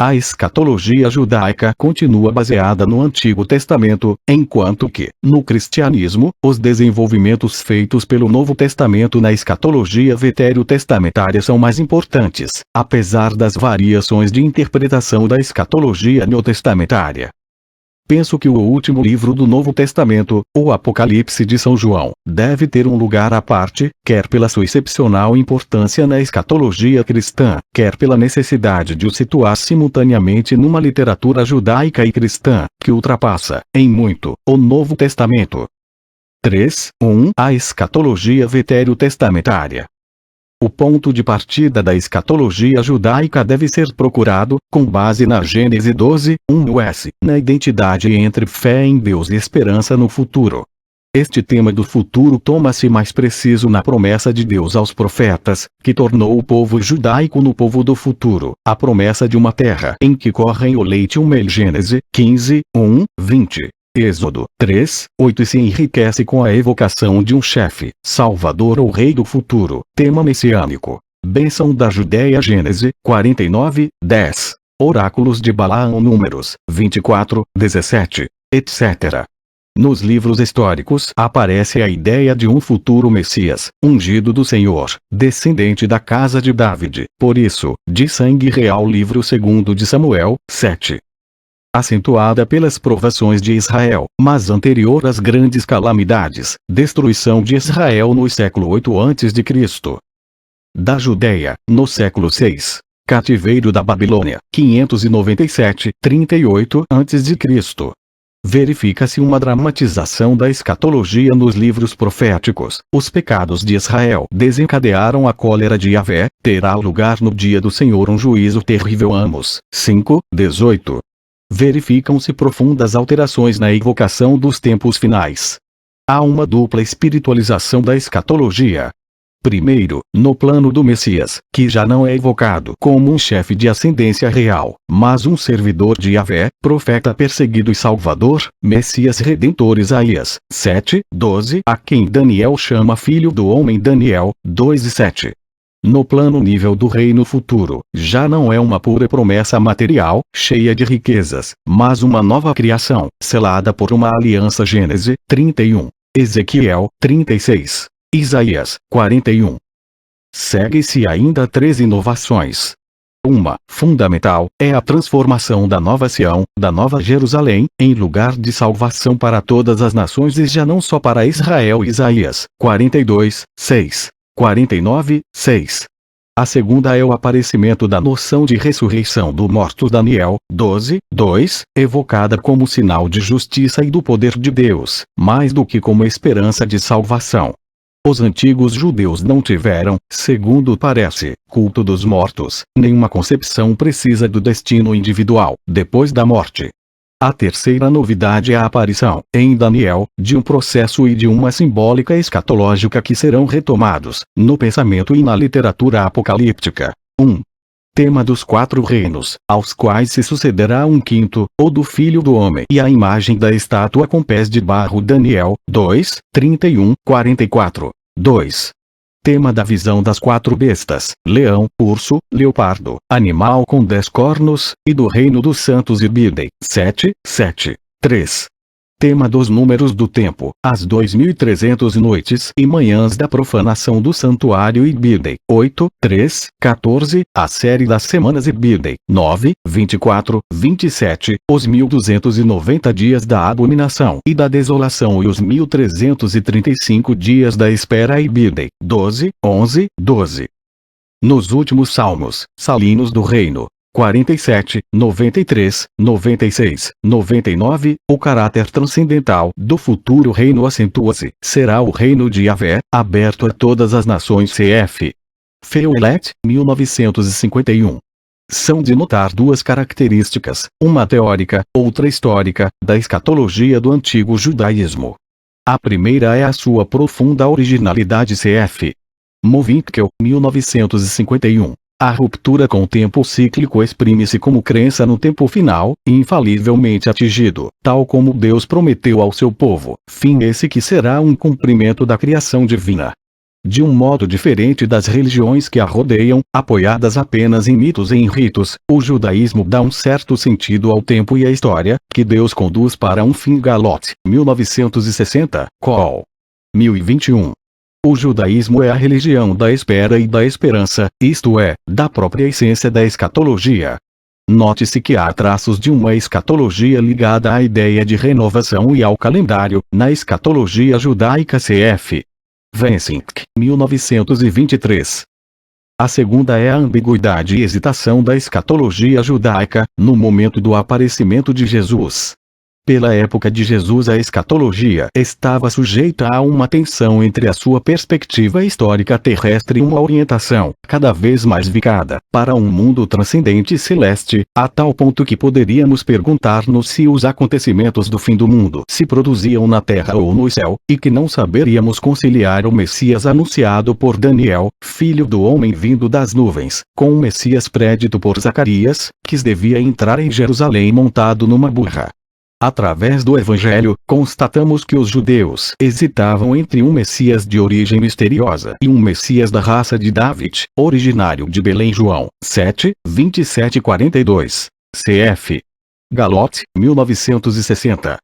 A escatologia judaica continua baseada no Antigo Testamento, enquanto que, no cristianismo, os desenvolvimentos feitos pelo Novo Testamento na escatologia veterotestamentária são mais importantes, apesar das variações de interpretação da escatologia neotestamentária. Penso que o último livro do Novo Testamento, o Apocalipse de São João, deve ter um lugar à parte, quer pela sua excepcional importância na escatologia cristã, quer pela necessidade de o situar simultaneamente numa literatura judaica e cristã, que ultrapassa, em muito, o Novo Testamento. 3.1 A escatologia veterotestamentária. O ponto de partida da escatologia judaica deve ser procurado, com base na Gênesis 12:1 US, na identidade entre fé em Deus e esperança no futuro. Este tema do futuro toma-se mais preciso na promessa de Deus aos profetas, que tornou o povo judaico no povo do futuro, a promessa de uma terra em que correm o leite e o mel. Gênesis 15:1-20. Êxodo 3:8 e se enriquece com a evocação de um chefe, salvador ou rei do futuro, tema messiânico. Bênção da Judéia. Gênesis 49:10. Oráculos de Balaão. Números 24:17, etc. Nos livros históricos aparece a ideia de um futuro Messias, ungido do Senhor, descendente da casa de David, por isso, de sangue real. Livro 2 de Samuel 7. Acentuada pelas provações de Israel, mas anterior às grandes calamidades, destruição de Israel no século 8 a.C. Da Judéia, no século 6. Cativeiro da Babilônia, 597-38 a.C. Verifica-se uma dramatização da escatologia nos livros proféticos. Os pecados de Israel desencadearam a cólera de Yahvé, terá lugar no dia do Senhor um juízo terrível. Amos 5:18. Verificam-se profundas alterações na evocação dos tempos finais. Há uma dupla espiritualização da escatologia. Primeiro, no plano do Messias, que já não é evocado como um chefe de ascendência real, mas um servidor de Yahvé, profeta perseguido e salvador, Messias Redentor. Isaías 7:12, a quem Daniel chama filho do homem. Daniel 2:7. No plano nível do reino futuro, já não é uma pura promessa material, cheia de riquezas, mas uma nova criação, selada por uma aliança. Gênesis 31, Ezequiel 36, Isaías 41. Segue-se ainda 3 inovações. Uma, fundamental, é a transformação da Nova Sião, da Nova Jerusalém, em lugar de salvação para todas as nações e já não só para Israel. Isaías 42:6. 49:6. A segunda é o aparecimento da noção de ressurreição do morto. Daniel 12:2, evocada como sinal de justiça e do poder de Deus, mais do que como esperança de salvação. Os antigos judeus não tiveram, segundo parece, culto dos mortos, nenhuma concepção precisa do destino individual, depois da morte. A terceira novidade é a aparição, em Daniel, de um processo e de uma simbólica escatológica que serão retomados, no pensamento e na literatura apocalíptica. 1. Tema dos 4 reinos, aos quais se sucederá um quinto, o do Filho do Homem e a imagem da estátua com pés de barro. Daniel 2:31-44. 2. Tema da visão das 4 bestas, leão, urso, leopardo, animal com 10 cornos, e do reino dos santos. Ibidem 7:7. 3. Tema dos números do tempo, as 2300 noites e manhãs da profanação do santuário. Ibidem 8:3-14, a série das semanas. Ibidem 9:24-27, os 1290 dias da abominação e da desolação e os 1335 dias da espera. Ibidem 12:11-12. Nos últimos salmos, salinos do reino, 47, 93, 96, 99, o caráter transcendental do futuro reino acentua-se. Será o reino de Yahvé, aberto a todas as nações. Cf. Feuelet, 1951. São de notar 2 características, uma teórica, outra histórica, da escatologia do antigo judaísmo. A primeira é a sua profunda originalidade. Cf. Movinkel, 1951. A ruptura com o tempo cíclico exprime-se como crença no tempo final, infalivelmente atingido, tal como Deus prometeu ao seu povo, fim esse que será um cumprimento da criação divina. De um modo diferente das religiões que a rodeiam, apoiadas apenas em mitos e em ritos, o judaísmo dá um certo sentido ao tempo e à história, que Deus conduz para um fim. Galote, 1960, Col. 1021. O judaísmo é a religião da espera e da esperança, isto é, da própria essência da escatologia. Note-se que há traços de uma escatologia ligada à ideia de renovação e ao calendário, na escatologia judaica cf. Vensink, 1923. A segunda é a ambiguidade e hesitação da escatologia judaica, no momento do aparecimento de Jesus. Pela época de Jesus, a escatologia estava sujeita a uma tensão entre a sua perspectiva histórica terrestre e uma orientação, cada vez mais vicada, para um mundo transcendente e celeste, a tal ponto que poderíamos perguntar-nos se os acontecimentos do fim do mundo se produziam na terra ou no céu, e que não saberíamos conciliar o Messias anunciado por Daniel, filho do homem vindo das nuvens, com o Messias prédito por Zacarias, que devia entrar em Jerusalém montado numa burra. Através do Evangelho, constatamos que os judeus hesitavam entre um Messias de origem misteriosa e um Messias da raça de David, originário de Belém. João 7, 27-42. Cf. Galote, 1960.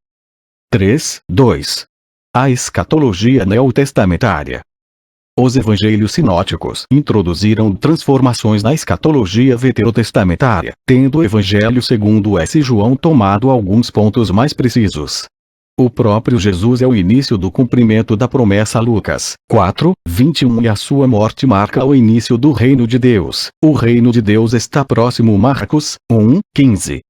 3, 2. A escatologia neotestamentária. Os evangelhos sinóticos introduziram transformações na escatologia veterotestamentária, tendo o Evangelho segundo S. João tomado alguns pontos mais precisos. O próprio Jesus é o início do cumprimento da promessa. Lucas 4, 21 e a sua morte marca o início do reino de Deus. O reino de Deus está próximo. Marcos 1, 15.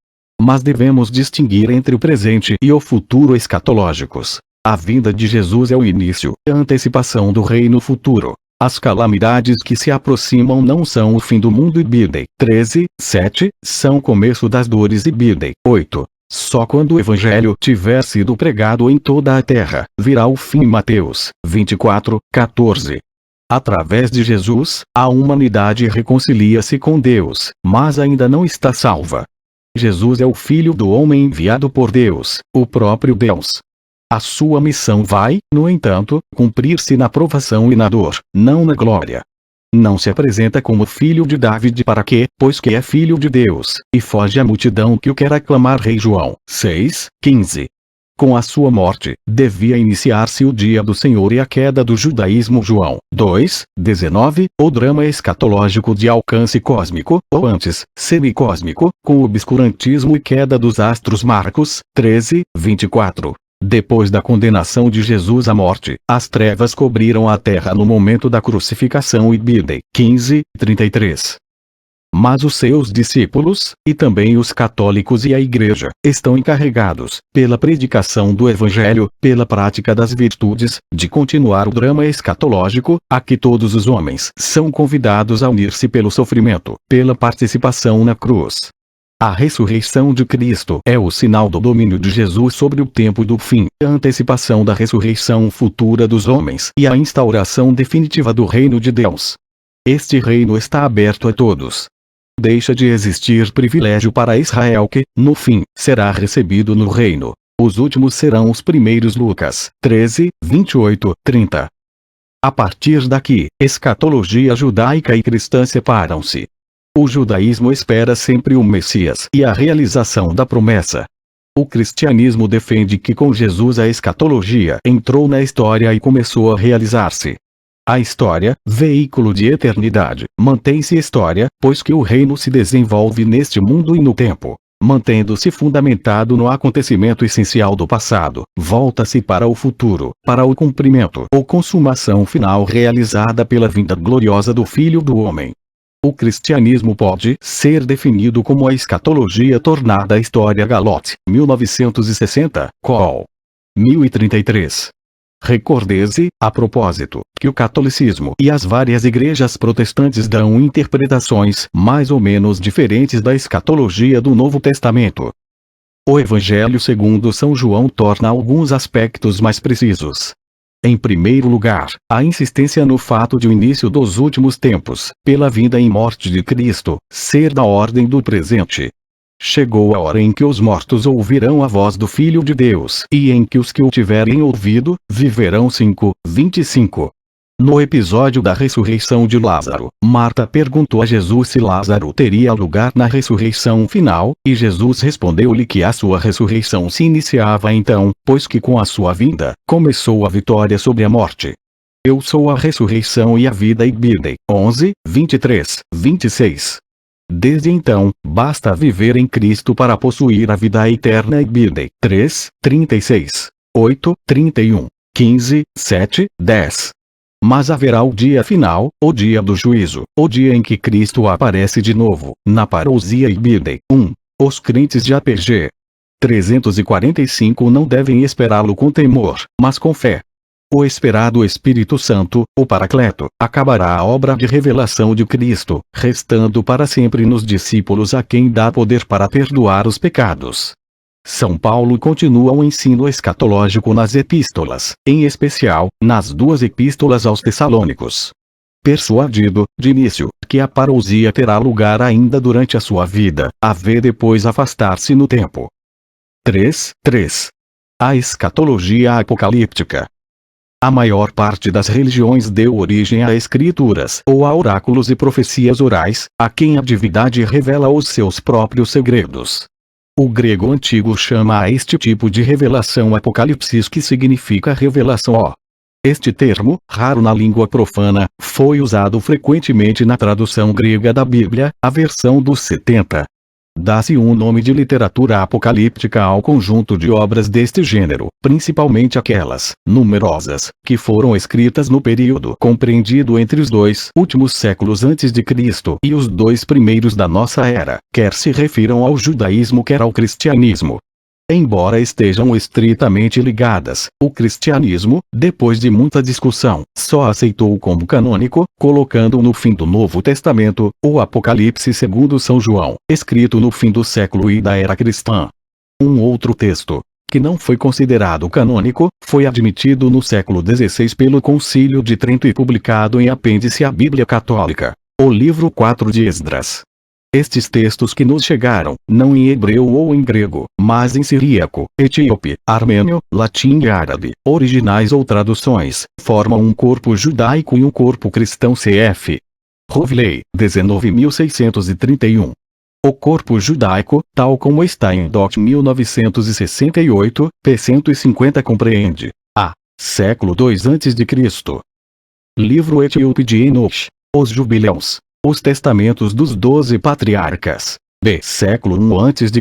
Mas devemos distinguir entre o presente e o futuro escatológicos. A vinda de Jesus é o início, a antecipação do reino futuro. As calamidades que se aproximam não são o fim do mundo. E Bíblia 13, 7, são o começo das dores. E Bíblia 8. Só quando o Evangelho tiver sido pregado em toda a terra, virá o fim. Mateus 24, 14. Através de Jesus, a humanidade reconcilia-se com Deus, mas ainda não está salva. Jesus é o Filho do Homem enviado por Deus, o próprio Deus. A sua missão vai, no entanto, cumprir-se na provação e na dor, não na glória. Não se apresenta como filho de David para quê? Pois que é filho de Deus, e foge à multidão que o quer aclamar. Rei. João 6, 15. Com a sua morte, devia iniciar-se o dia do Senhor e a queda do judaísmo. João 2, 19, o drama escatológico de alcance cósmico, ou antes, semicósmico, com o obscurantismo e queda dos astros. Marcos 13, 24. Depois da condenação de Jesus à morte, as trevas cobriram a terra no momento da crucificação. E Bíblia 15, 33. Mas os seus discípulos, e também os católicos e a Igreja, estão encarregados, pela predicação do Evangelho, pela prática das virtudes, de continuar o drama escatológico, a que todos os homens são convidados a unir-se pelo sofrimento, pela participação na cruz. A ressurreição de Cristo é o sinal do domínio de Jesus sobre o tempo do fim, a antecipação da ressurreição futura dos homens e a instauração definitiva do reino de Deus. Este reino está aberto a todos. Deixa de existir privilégio para Israel que, no fim, será recebido no reino. Os últimos serão os primeiros. Lucas 13, 28, 30. A partir daqui, escatologia judaica e cristã separam-se. O judaísmo espera sempre o Messias e a realização da promessa. O cristianismo defende que com Jesus a escatologia entrou na história e começou a realizar-se. A história, veículo de eternidade, mantém-se história, pois que o reino se desenvolve neste mundo e no tempo. Mantendo-se fundamentado no acontecimento essencial do passado, volta-se para o futuro, para o cumprimento ou consumação final realizada pela vinda gloriosa do Filho do Homem. O cristianismo pode ser definido como a escatologia tornada à história. Galote, 1960, Col. 1033. Recorde-se, a propósito, que o catolicismo e as várias igrejas protestantes dão interpretações mais ou menos diferentes da escatologia do Novo Testamento. O Evangelho segundo São João torna alguns aspectos mais precisos. Em primeiro lugar, a insistência no fato de o início dos últimos tempos, pela vinda e morte de Cristo, ser da ordem do presente. Chegou a hora em que os mortos ouvirão a voz do Filho de Deus, e em que os que o tiverem ouvido, viverão. 5, 25. No episódio da ressurreição de Lázaro, Marta perguntou a Jesus se Lázaro teria lugar na ressurreição final, e Jesus respondeu-lhe que a sua ressurreição se iniciava então, pois que com a sua vinda, começou a vitória sobre a morte. Eu sou a ressurreição e a vida. Ibidem 11, 23, 26. Desde então, basta viver em Cristo para possuir a vida eterna. Ibidem 3, 36, 8, 31, 15, 7, 10. Mas haverá o dia final, o dia do juízo, o dia em que Cristo aparece de novo, na parousia. Ibidem 1. Os crentes de APG 345 não devem esperá-lo com temor, mas com fé. O esperado Espírito Santo, o Paracleto, acabará a obra de revelação de Cristo, restando para sempre nos discípulos a quem dá poder para perdoar os pecados. São Paulo continua o ensino escatológico nas epístolas, em especial, nas duas epístolas aos Tessalônicos. Persuadido, de início, que a parousia terá lugar ainda durante a sua vida, a ver depois afastar-se no tempo. 3. A escatologia apocalíptica. A maior parte das religiões deu origem a escrituras ou a oráculos e profecias orais, a quem a divindade revela os seus próprios segredos. O grego antigo chama a este tipo de revelação apocalipsis, que significa revelação. Este termo, raro na língua profana, foi usado frequentemente na tradução grega da Bíblia, a versão dos 70. Dá-se um nome de literatura apocalíptica ao conjunto de obras deste gênero, principalmente aquelas, numerosas, que foram escritas no período compreendido entre os 2 últimos séculos antes de Cristo e os 2 primeiros da nossa era, quer se refiram ao judaísmo quer ao cristianismo. Embora estejam estritamente ligadas, o cristianismo, depois de muita discussão, só aceitou como canônico, colocando no fim do Novo Testamento, o Apocalipse segundo São João, escrito no fim do século e da era cristã. Um outro texto, que não foi considerado canônico, foi admitido no século XVI pelo Concílio de Trento e publicado em apêndice à Bíblia Católica, o livro 4 de Esdras. Estes textos que nos chegaram, não em hebreu ou em grego, mas em siríaco, etíope, armênio, latim e árabe, originais ou traduções, formam um corpo judaico e um corpo cristão. Cf. Rovley, 19.631. O corpo judaico, tal como está em Dot 1968, p. 150, compreende a. século II a.C. Livro etíope de Enoch, os jubileus. Os testamentos dos 12 patriarcas. B. século I a.C.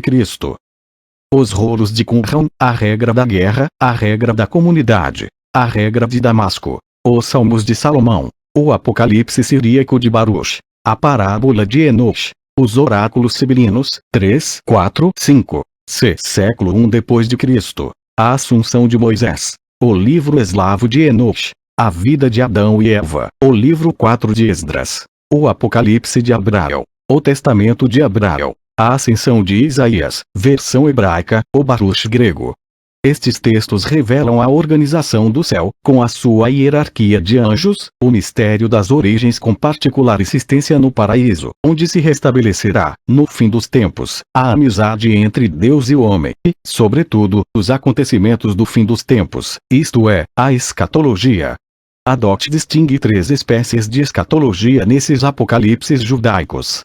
Os rolos de Qumran, a regra da guerra, a regra da comunidade, a regra de Damasco, os salmos de Salomão, o Apocalipse siríaco de Baruch, a parábola de Enoch, os oráculos sibilinos, 3, 4, 5. C. século I d.C. A Assunção de Moisés, o livro eslavo de Enoch, a vida de Adão e Eva, o livro 4 de Esdras. O Apocalipse de Abraão, o Testamento de Abraão, a Ascensão de Isaías, versão hebraica, o Baruch grego. Estes textos revelam a organização do céu, com a sua hierarquia de anjos, o mistério das origens com particular insistência no paraíso, onde se restabelecerá, no fim dos tempos, a amizade entre Deus e o homem, e, sobretudo, os acontecimentos do fim dos tempos, isto é, a escatologia. A Dot distingue 3 espécies de escatologia nesses apocalipses judaicos.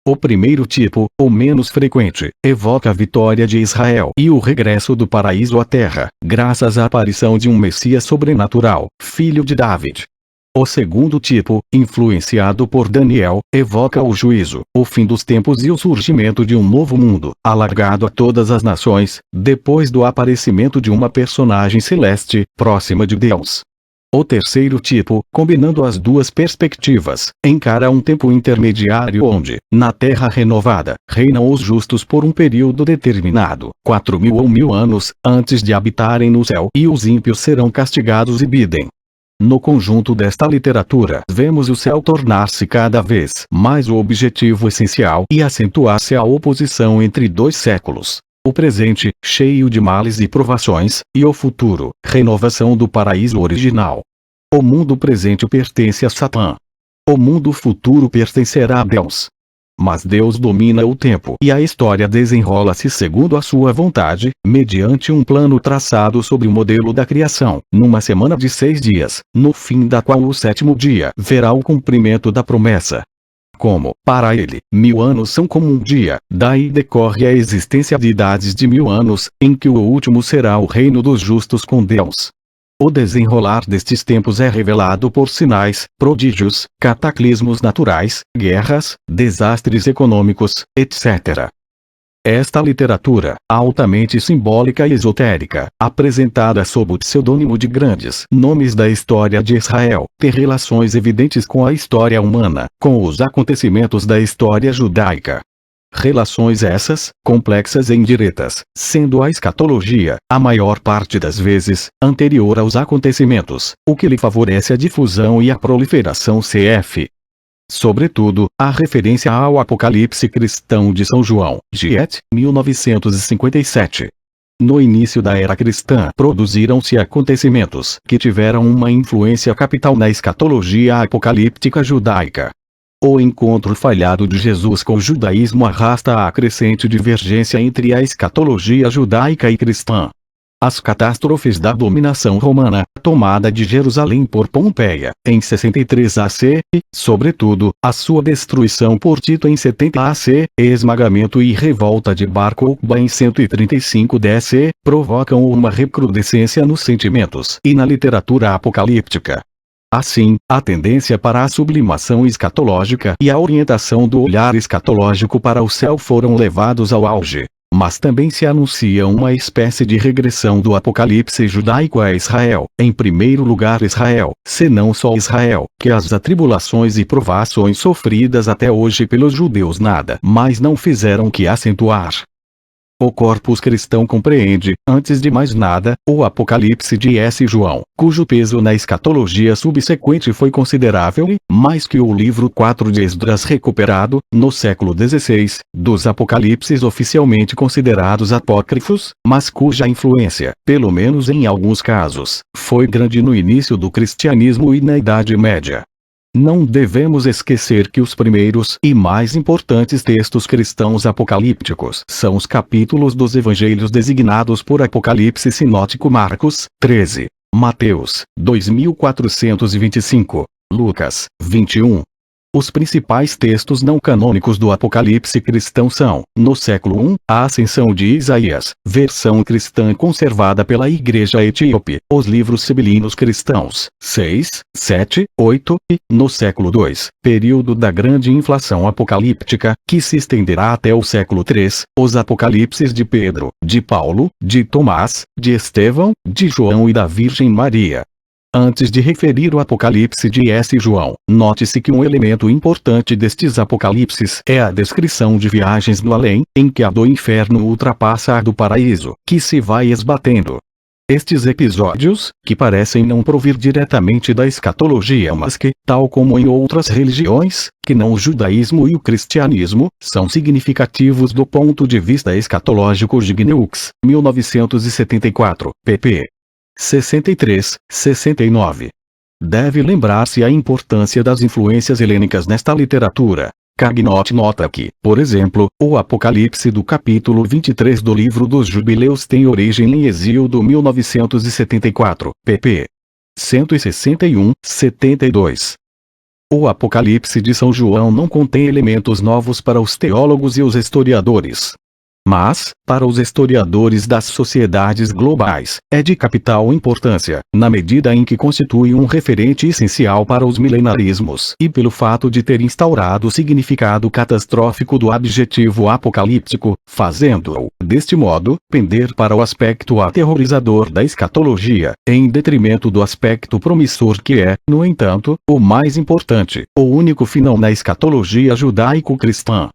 O primeiro tipo, o menos frequente, evoca a vitória de Israel e o regresso do paraíso à terra, graças à aparição de um Messias sobrenatural, filho de David. O segundo tipo, influenciado por Daniel, evoca o juízo, o fim dos tempos e o surgimento de um novo mundo, alargado a todas as nações, depois do aparecimento de uma personagem celeste, próxima de Deus. O terceiro tipo, combinando as duas perspectivas, encara um tempo intermediário onde, na terra renovada, reinam os justos por um período determinado, 4.000 ou 1.000 anos, antes de habitarem no céu, e os ímpios serão castigados. Ibidem. No conjunto desta literatura, vemos o céu tornar-se cada vez mais o objetivo essencial e acentuar-se a oposição entre 2 séculos. O presente, cheio de males e provações, e o futuro, renovação do paraíso original. O mundo presente pertence a Satã. O mundo futuro pertencerá a Deus. Mas Deus domina o tempo e a história desenrola-se segundo a sua vontade, mediante um plano traçado sobre o modelo da criação, numa semana de 6 dias, no fim da qual o 7º dia verá o cumprimento da promessa. Como, para ele, 1000 anos são como um dia, daí decorre a existência de idades de 1000 anos, em que o último será o reino dos justos com Deus. O desenrolar destes tempos é revelado por sinais, prodígios, cataclismos naturais, guerras, desastres econômicos, etc. Esta literatura, altamente simbólica e esotérica, apresentada sob o pseudônimo de grandes nomes da história de Israel, tem relações evidentes com a história humana, com os acontecimentos da história judaica. Relações essas, complexas e indiretas, sendo a escatologia, a maior parte das vezes, anterior aos acontecimentos, o que lhe favorece a difusão e a proliferação cf. Sobretudo, a referência ao Apocalipse Cristão de São João, Giet, 1957. No início da era cristã produziram-se acontecimentos que tiveram uma influência capital na escatologia apocalíptica judaica. O encontro falhado de Jesus com o judaísmo arrasta a crescente divergência entre a escatologia judaica e cristã. As catástrofes da dominação romana, tomada de Jerusalém por Pompeia, em 63 AC, e, sobretudo, a sua destruição por Tito em 70 AC, esmagamento e revolta de Bar Kokhba em 135 DC, provocam uma recrudescência nos sentimentos e na literatura apocalíptica. Assim, a tendência para a sublimação escatológica e a orientação do olhar escatológico para o céu foram levados ao auge. Mas também se anuncia uma espécie de regressão do apocalipse judaico a Israel, em primeiro lugar Israel, se não só Israel, que as atribulações e provações sofridas até hoje pelos judeus nada mais não fizeram que acentuar. O corpus cristão compreende, antes de mais nada, o Apocalipse de S. João, cujo peso na escatologia subsequente foi considerável e, mais que o livro 4 de Esdras recuperado, no século XVI, dos Apocalipses oficialmente considerados apócrifos, mas cuja influência, pelo menos em alguns casos, foi grande no início do cristianismo e na Idade Média. Não devemos esquecer que os primeiros e mais importantes textos cristãos apocalípticos são os capítulos dos evangelhos designados por Apocalipse sinótico Marcos, 13, Mateus, 2425, Lucas, 21. Os principais textos não canônicos do Apocalipse cristão são, no século I, a Ascensão de Isaías, versão cristã conservada pela Igreja Etíope, os livros sibilinos cristãos, 6, 7, 8, e, no século II, período da grande inflação apocalíptica, que se estenderá até o século III, os Apocalipses de Pedro, de Paulo, de Tomás, de Estevão, de João e da Virgem Maria. Antes de referir o Apocalipse de S. João, note-se que um elemento importante destes apocalipses é a descrição de viagens no além, em que a do inferno ultrapassa a do paraíso, que se vai esbatendo. Estes episódios, que parecem não provir diretamente da escatologia mas que, tal como em outras religiões, que não o judaísmo e o cristianismo, são significativos do ponto de vista escatológico de Gneux, 1974, pp. 63, 69. Deve lembrar-se a importância das influências helênicas nesta literatura. Cagnot nota que, por exemplo, o Apocalipse do capítulo 23 do Livro dos Jubileus tem origem em Hesíodo 1974, pp. 161, 72. O Apocalipse de São João não contém elementos novos para os teólogos e os historiadores. Mas, para os historiadores das sociedades globais, é de capital importância, na medida em que constitui um referente essencial para os milenarismos e pelo fato de ter instaurado o significado catastrófico do adjetivo apocalíptico, fazendo-o, deste modo, pender para o aspecto aterrorizador da escatologia, em detrimento do aspecto promissor que é, no entanto, o mais importante, o único final na escatologia judaico-cristã.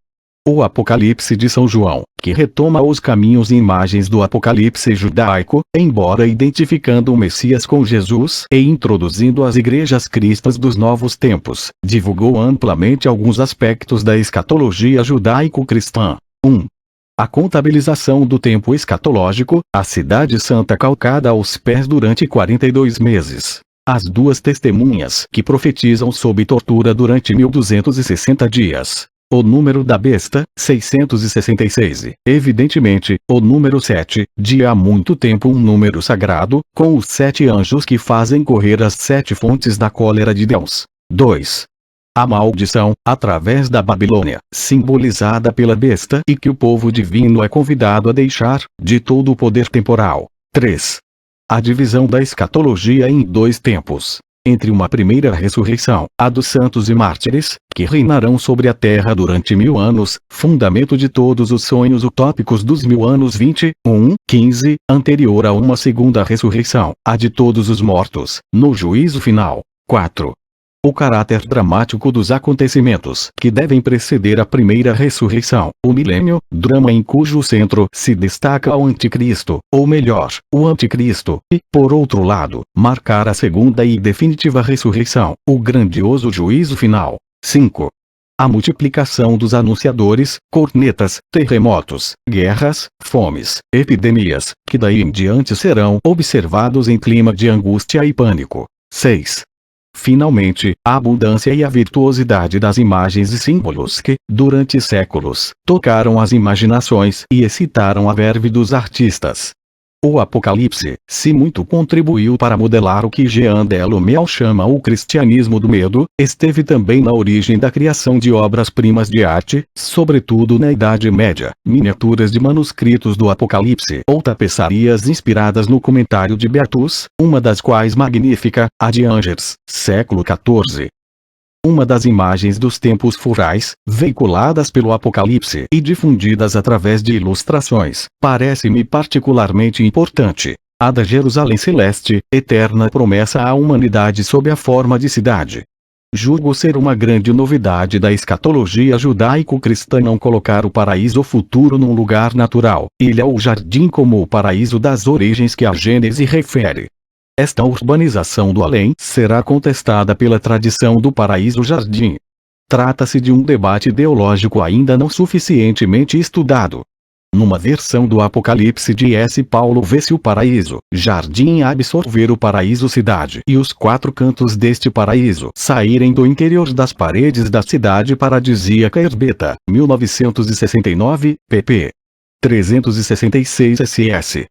O Apocalipse de São João, que retoma os caminhos e imagens do Apocalipse judaico, embora identificando o Messias com Jesus e introduzindo as igrejas cristãs dos novos tempos, divulgou amplamente alguns aspectos da escatologia judaico-cristã. 1. A contabilização do tempo escatológico, a cidade santa calcada aos pés durante 42 meses. As duas testemunhas que profetizam sob tortura durante 1260 dias. o número da besta, 666. Evidentemente, o número 7, de há muito tempo um número sagrado, com os 7 anjos que fazem correr as 7 fontes da cólera de Deus. 2. A maldição, através da Babilônia, simbolizada pela besta e que o povo divino é convidado a deixar, de todo o poder temporal. 3. A divisão da escatologia em 2 tempos. Entre uma primeira ressurreição, a dos santos e mártires, que reinarão sobre a terra durante 1000 anos, fundamento de todos os sonhos utópicos dos 1000 anos 15, anterior a uma segunda ressurreição, a de todos os mortos, no juízo final. 4. O caráter dramático dos acontecimentos que devem preceder a primeira ressurreição, o milênio, drama em cujo centro se destaca o anticristo, ou melhor, o anticristo, e, por outro lado, marcar a segunda e definitiva ressurreição, o grandioso juízo final. 5. A multiplicação dos anunciadores, cornetas, terremotos, guerras, fomes, epidemias, que daí em diante serão observados em clima de angústia e pânico. 6. Finalmente, a abundância e a virtuosidade das imagens e símbolos que, durante séculos, tocaram as imaginações e excitaram a verve dos artistas. O Apocalipse, se muito contribuiu para modelar o que Jean Delomiel chama o cristianismo do medo, esteve também na origem da criação de obras-primas de arte, sobretudo na Idade Média, miniaturas de manuscritos do Apocalipse ou tapeçarias inspiradas no comentário de Beatus, uma das quais magnífica, a de Angers, século XIV. Uma das imagens dos tempos furais, veiculadas pelo Apocalipse e difundidas através de ilustrações, parece-me particularmente importante. A da Jerusalém Celeste, eterna promessa à humanidade sob a forma de cidade. Julgo ser uma grande novidade da escatologia judaico-cristã não colocar o paraíso futuro num lugar natural, ilha ou jardim como o paraíso das origens que a Gênese refere. Esta urbanização do além será contestada pela tradição do paraíso-jardim. Trata-se de um debate ideológico ainda não suficientemente estudado. Numa versão do Apocalipse de S. Paulo vê-se o paraíso, jardim absorver o paraíso-cidade e os 4 cantos deste paraíso saírem do interior das paredes da cidade paradisíaca Herbeta, 1969, pp. 366 ss.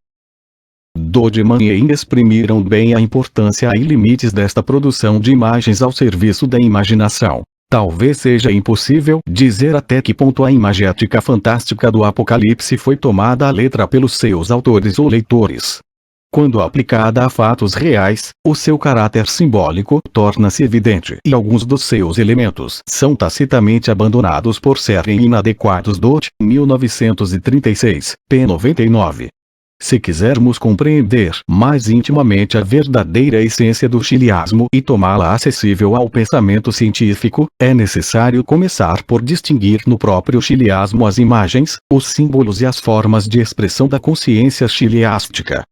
Dodman e Ing exprimiram bem a importância e limites desta produção de imagens ao serviço da imaginação. Talvez seja impossível dizer até que ponto a imagética fantástica do Apocalipse foi tomada à letra pelos seus autores ou leitores. Quando aplicada a fatos reais, o seu caráter simbólico torna-se evidente e alguns dos seus elementos são tacitamente abandonados por serem inadequados. 1936, p. 99. Se quisermos compreender mais intimamente a verdadeira essência do chiliasmo e tomá-la acessível ao pensamento científico, é necessário começar por distinguir no próprio chiliasmo as imagens, os símbolos e as formas de expressão da consciência chiliástica.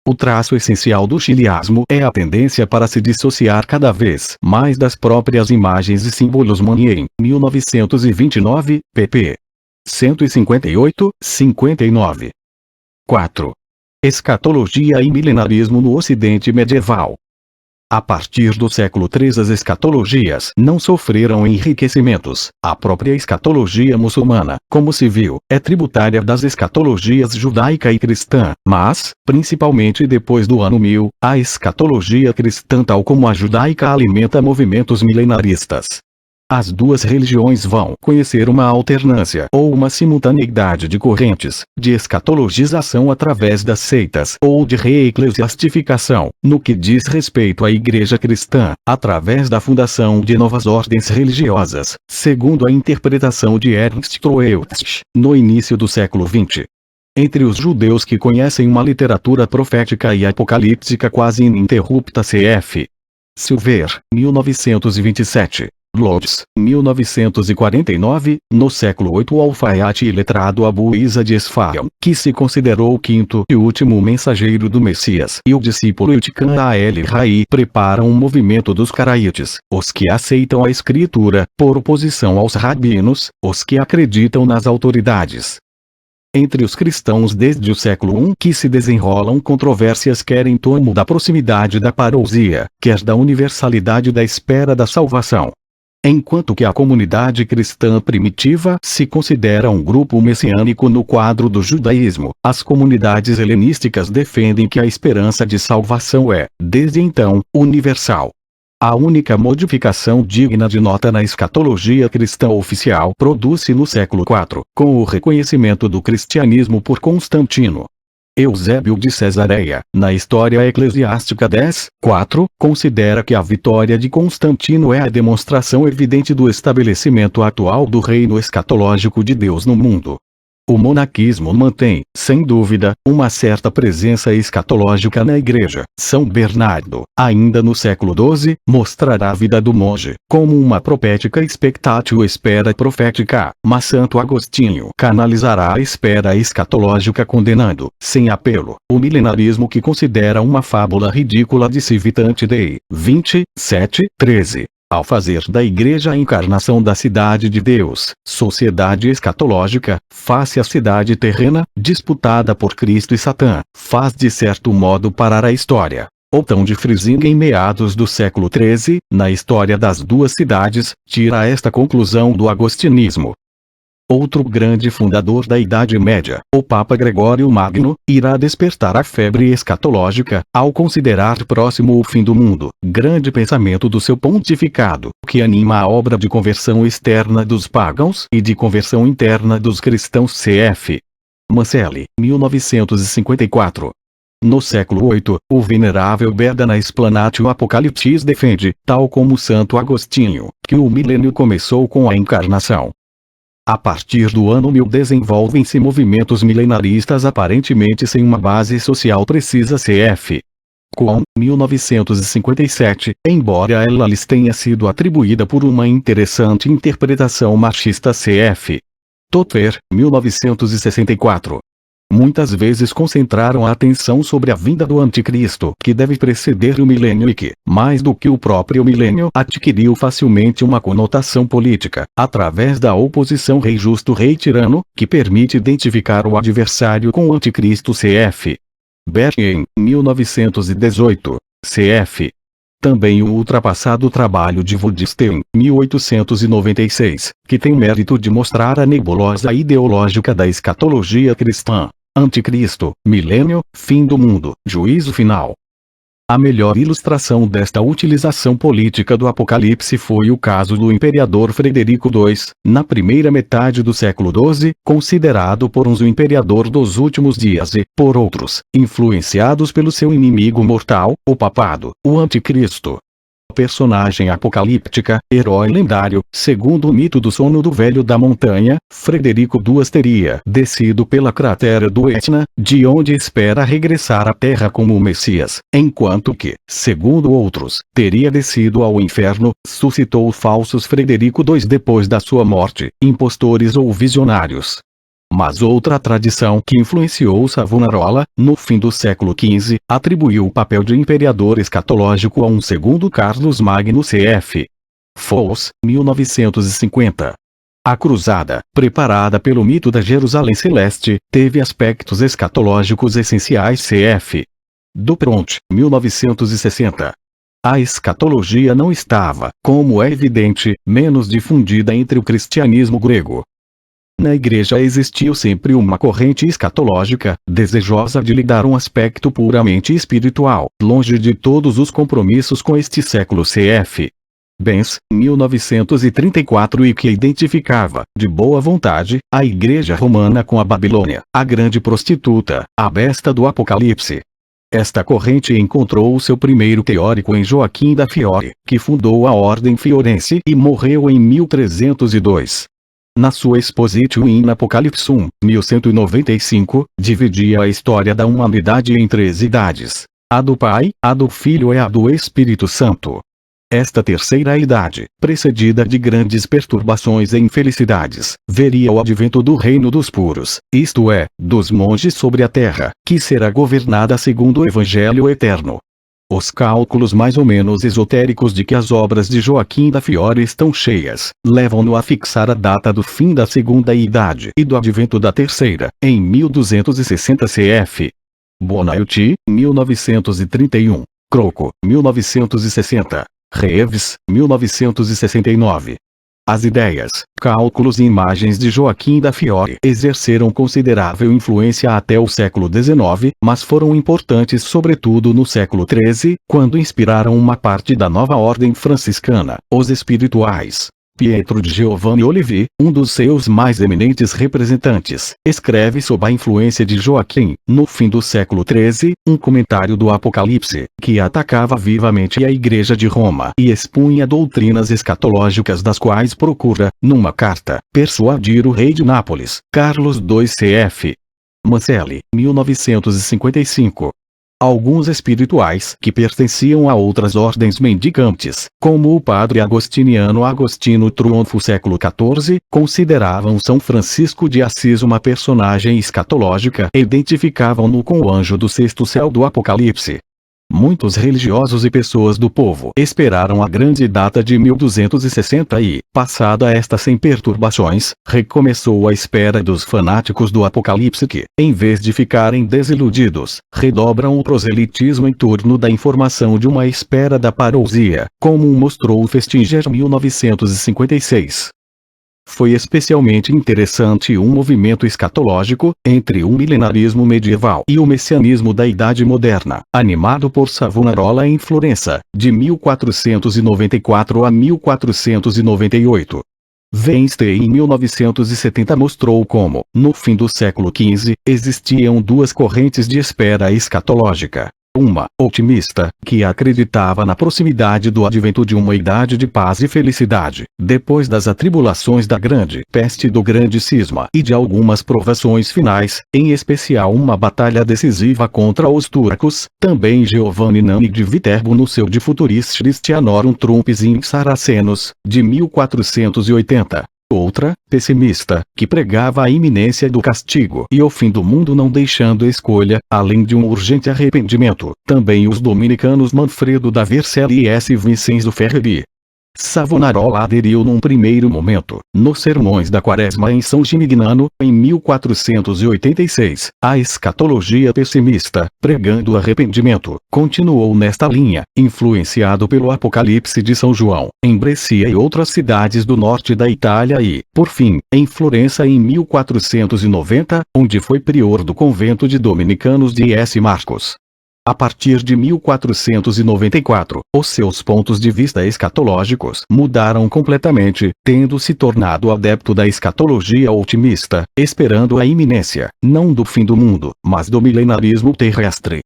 O traço essencial do chiliasmo é a tendência para se dissociar cada vez mais das próprias imagens e símbolos. Monnier, 1929, pp. 158-59. 4. Escatologia e milenarismo no Ocidente medieval. A partir do século III as escatologias não sofreram enriquecimentos. A própria escatologia muçulmana, como se viu, é tributária das escatologias judaica e cristã, mas, principalmente depois do ano 1000, a escatologia cristã tal como a judaica alimenta movimentos milenaristas. As duas religiões vão conhecer uma alternância ou uma simultaneidade de correntes, de escatologização através das seitas ou de reeclesiastificação, no que diz respeito à Igreja cristã, através da fundação de novas ordens religiosas, segundo a interpretação de Ernst Troeltsch, no início do século XX. Entre os judeus que conhecem uma literatura profética e apocalíptica quase ininterrupta, cf. Silver, 1927. Lodz, 1949, no século VIII o alfaiate e letrado Abu Isa de Esfahan, que se considerou o quinto e último mensageiro do Messias, e o discípulo Iltikan al-Rai preparam um movimento dos caraites, os que aceitam a escritura, por oposição aos rabinos, os que acreditam nas autoridades. Entre os cristãos desde o século I que se desenrolam controvérsias quer em torno da proximidade da parousia, quer da universalidade da espera da salvação. Enquanto que a comunidade cristã primitiva se considera um grupo messiânico no quadro do judaísmo, as comunidades helenísticas defendem que a esperança de salvação é, desde então, universal. A única modificação digna de nota na escatologia cristã oficial produz-se no século IV, com o reconhecimento do cristianismo por Constantino. Eusébio de Cesareia, na História Eclesiástica 10:4, considera que a vitória de Constantino é a demonstração evidente do estabelecimento atual do reino escatológico de Deus no mundo. O monaquismo mantém, sem dúvida, uma certa presença escatológica na Igreja. São Bernardo, ainda no século XII, mostrará a vida do monge como uma propética expectatio espera profética, mas Santo Agostinho canalizará a espera escatológica condenando, sem apelo, o milenarismo que considera uma fábula ridícula de Civitante Dei, 27:13. Ao fazer da Igreja a encarnação da cidade de Deus, sociedade escatológica, face à cidade terrena, disputada por Cristo e Satã, faz de certo modo parar a história. Otão de Frisinga em meados do século XIII, na História das Duas Cidades, tira esta conclusão do agostinismo. Outro grande fundador da Idade Média, o Papa Gregório Magno, irá despertar a febre escatológica, ao considerar próximo o fim do mundo, grande pensamento do seu pontificado, que anima a obra de conversão externa dos pagãos e de conversão interna dos cristãos cf. Mancelli, 1954. No século VIII, o venerável Beda na Explanatio Apocalyptis defende, tal como Santo Agostinho, que o milênio começou com a encarnação. A partir do ano 1000 desenvolvem-se movimentos milenaristas aparentemente sem uma base social precisa cf. Com 1957, embora ela lhes tenha sido atribuída por uma interessante interpretação machista cf. Totter, 1964. Muitas vezes concentraram a atenção sobre a vinda do anticristo, que deve preceder o milênio e que, mais do que o próprio milênio, adquiriu facilmente uma conotação política, através da oposição rei justo rei tirano, que permite identificar o adversário com o anticristo cf. Bergen, 1918, cf. Também o ultrapassado trabalho de Woodstein, 1896, que tem mérito de mostrar a nebulosa ideológica da escatologia cristã. Anticristo, milênio, fim do mundo, juízo final. A melhor ilustração desta utilização política do Apocalipse foi o caso do imperador Frederico II, na primeira metade do século XII, considerado por uns o imperador dos últimos dias e, por outros, influenciados pelo seu inimigo mortal, o papado, o anticristo. Personagem apocalíptica, herói lendário, segundo o mito do sono do velho da montanha, Frederico II teria descido pela cratera do Etna, de onde espera regressar à Terra como o Messias, enquanto que, segundo outros, teria descido ao inferno, suscitou falsos Frederico II depois da sua morte, impostores ou visionários. Mas outra tradição que influenciou Savonarola, no fim do século XV, atribuiu o papel de imperador escatológico a um segundo Carlos Magno cf. Fox, 1950. A cruzada, preparada pelo mito da Jerusalém Celeste, teve aspectos escatológicos essenciais cf. Dupont, 1960. A escatologia não estava, como é evidente, menos difundida entre o cristianismo grego. Na Igreja existiu sempre uma corrente escatológica, desejosa de lhe dar um aspecto puramente espiritual, longe de todos os compromissos com este século cf. Benz, 1934 e que identificava, de boa vontade, a Igreja Romana com a Babilônia, a grande prostituta, a besta do Apocalipse. Esta corrente encontrou o seu primeiro teórico em Joaquim da Fiore, que fundou a Ordem Fiorense e morreu em 1302. Na sua Expositio in Apocalypsum, 1195, dividia a história da humanidade em 3 idades: a do Pai, a do Filho e a do Espírito Santo. Esta terceira idade, precedida de grandes perturbações e infelicidades, veria o advento do reino dos puros, isto é, dos monges sobre a terra, que será governada segundo o Evangelho eterno. Os cálculos mais ou menos esotéricos de que as obras de Joaquim da Fiore estão cheias, levam-no a fixar a data do fim da segunda idade e do advento da terceira, em 1260 cf. Bonaiuti, 1931. Croco, 1960. Reeves, 1969. As ideias, cálculos e imagens de Joaquim da Fiore exerceram considerável influência até o século XIX, mas foram importantes sobretudo no século XIII, quando inspiraram uma parte da nova ordem franciscana, os espirituais. Pietro de Giovanni Olivi, um dos seus mais eminentes representantes, escreve sob a influência de Joaquim, no fim do século XIII, um comentário do Apocalipse, que atacava vivamente a Igreja de Roma e expunha doutrinas escatológicas das quais procura, numa carta, persuadir o rei de Nápoles, Carlos II cf. Mancelli, 1955. Alguns espirituais que pertenciam a outras ordens mendicantes, como o padre agostiniano Agostino Triunfo século XIV, consideravam São Francisco de Assis uma personagem escatológica e identificavam-no com o anjo do sexto céu do Apocalipse. Muitos religiosos e pessoas do povo esperaram a grande data de 1260 e, passada esta sem perturbações, recomeçou a espera dos fanáticos do Apocalipse que, em vez de ficarem desiludidos, redobram o proselitismo em torno da informação de uma espera da parousia, como mostrou o Festinger 1956. Foi especialmente interessante um movimento escatológico, entre o milenarismo medieval e o messianismo da Idade Moderna, animado por Savonarola em Florença, de 1494 a 1498. Weinstein em 1970 mostrou como, no fim do século XV, existiam duas correntes de espera escatológica. Uma, otimista, que acreditava na proximidade do advento de uma idade de paz e felicidade, depois das atribulações da grande peste e do grande cisma e de algumas provações finais, em especial uma batalha decisiva contra os turcos, também Giovanni Nani de Viterbo no seu De Futuris Christianorum Trumpis in Saracenos, de 1480. Outra, pessimista, que pregava a iminência do castigo e o fim do mundo não deixando escolha, além de um urgente arrependimento, também os dominicanos Manfredo da Vercelli e S. Vincenzo Ferreri. Savonarola aderiu num primeiro momento, nos Sermões da Quaresma em São Gimignano, em 1486, à escatologia pessimista, pregando arrependimento. Continuou nesta linha, influenciado pelo Apocalipse de São João, em Brescia e outras cidades do norte da Itália e, por fim, em Florença em 1490, onde foi prior do convento de dominicanos de S. Marcos. A partir de 1494, os seus pontos de vista escatológicos mudaram completamente, tendo se tornado adepto da escatologia otimista, esperando a iminência, não do fim do mundo, mas do milenarismo terrestre.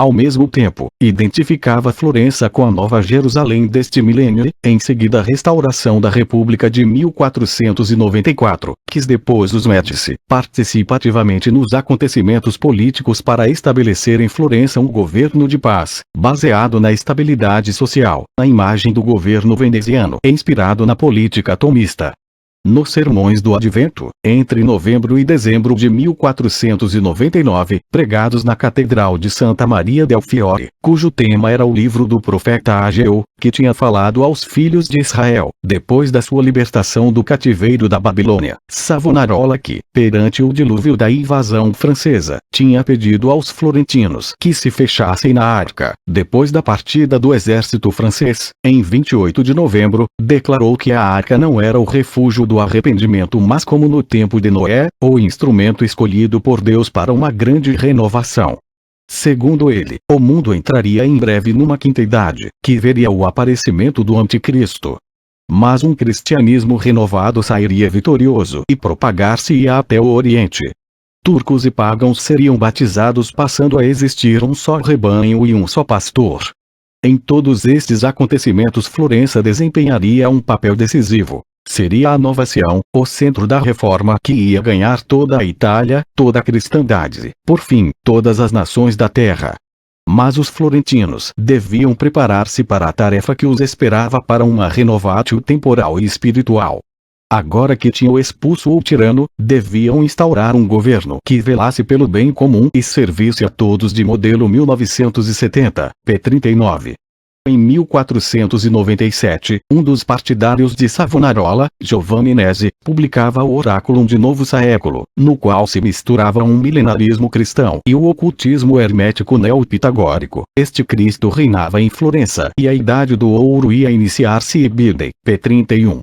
Ao mesmo tempo, identificava Florença com a Nova Jerusalém deste milênio e, em seguida a restauração da República de 1494, quis depois os Médici, participativamente nos acontecimentos políticos para estabelecer em Florença um governo de paz, baseado na estabilidade social, na imagem do governo veneziano e inspirado na política tomista. Nos Sermões do Advento, entre novembro e dezembro de 1499, pregados na Catedral de Santa Maria del Fiore, cujo tema era o livro do profeta Ageu, que tinha falado aos filhos de Israel, depois da sua libertação do cativeiro da Babilônia, Savonarola que, perante o dilúvio da invasão francesa, tinha pedido aos florentinos que se fechassem na arca, depois da partida do exército francês, em 28 de novembro, declarou que a arca não era o refúgio do arrependimento mas como no tempo de Noé, o instrumento escolhido por Deus para uma grande renovação. Segundo ele, o mundo entraria em breve numa quinta idade, que veria o aparecimento do anticristo. Mas um cristianismo renovado sairia vitorioso e propagar-se-ia até o Oriente. Turcos e pagãos seriam batizados passando a existir um só rebanho e um só pastor. Em todos estes acontecimentos Florença desempenharia um papel decisivo. Seria a Nova Sião, o centro da reforma que ia ganhar toda a Itália, toda a cristandade, por fim, todas as nações da terra. Mas os florentinos deviam preparar-se para a tarefa que os esperava para uma renovatio temporal e espiritual. Agora que tinham expulso o tirano, deviam instaurar um governo que velasse pelo bem comum e servisse a todos de modelo 1970, p. 39. Em 1497, um dos partidários de Savonarola, Giovanni Nesi, publicava o Oraculum de Novo Século, no qual se misturava um milenarismo cristão e o ocultismo hermético neopitagórico. Este Cristo reinava em Florença e a Idade do Ouro ia iniciar-se. Ibidem, p. 31.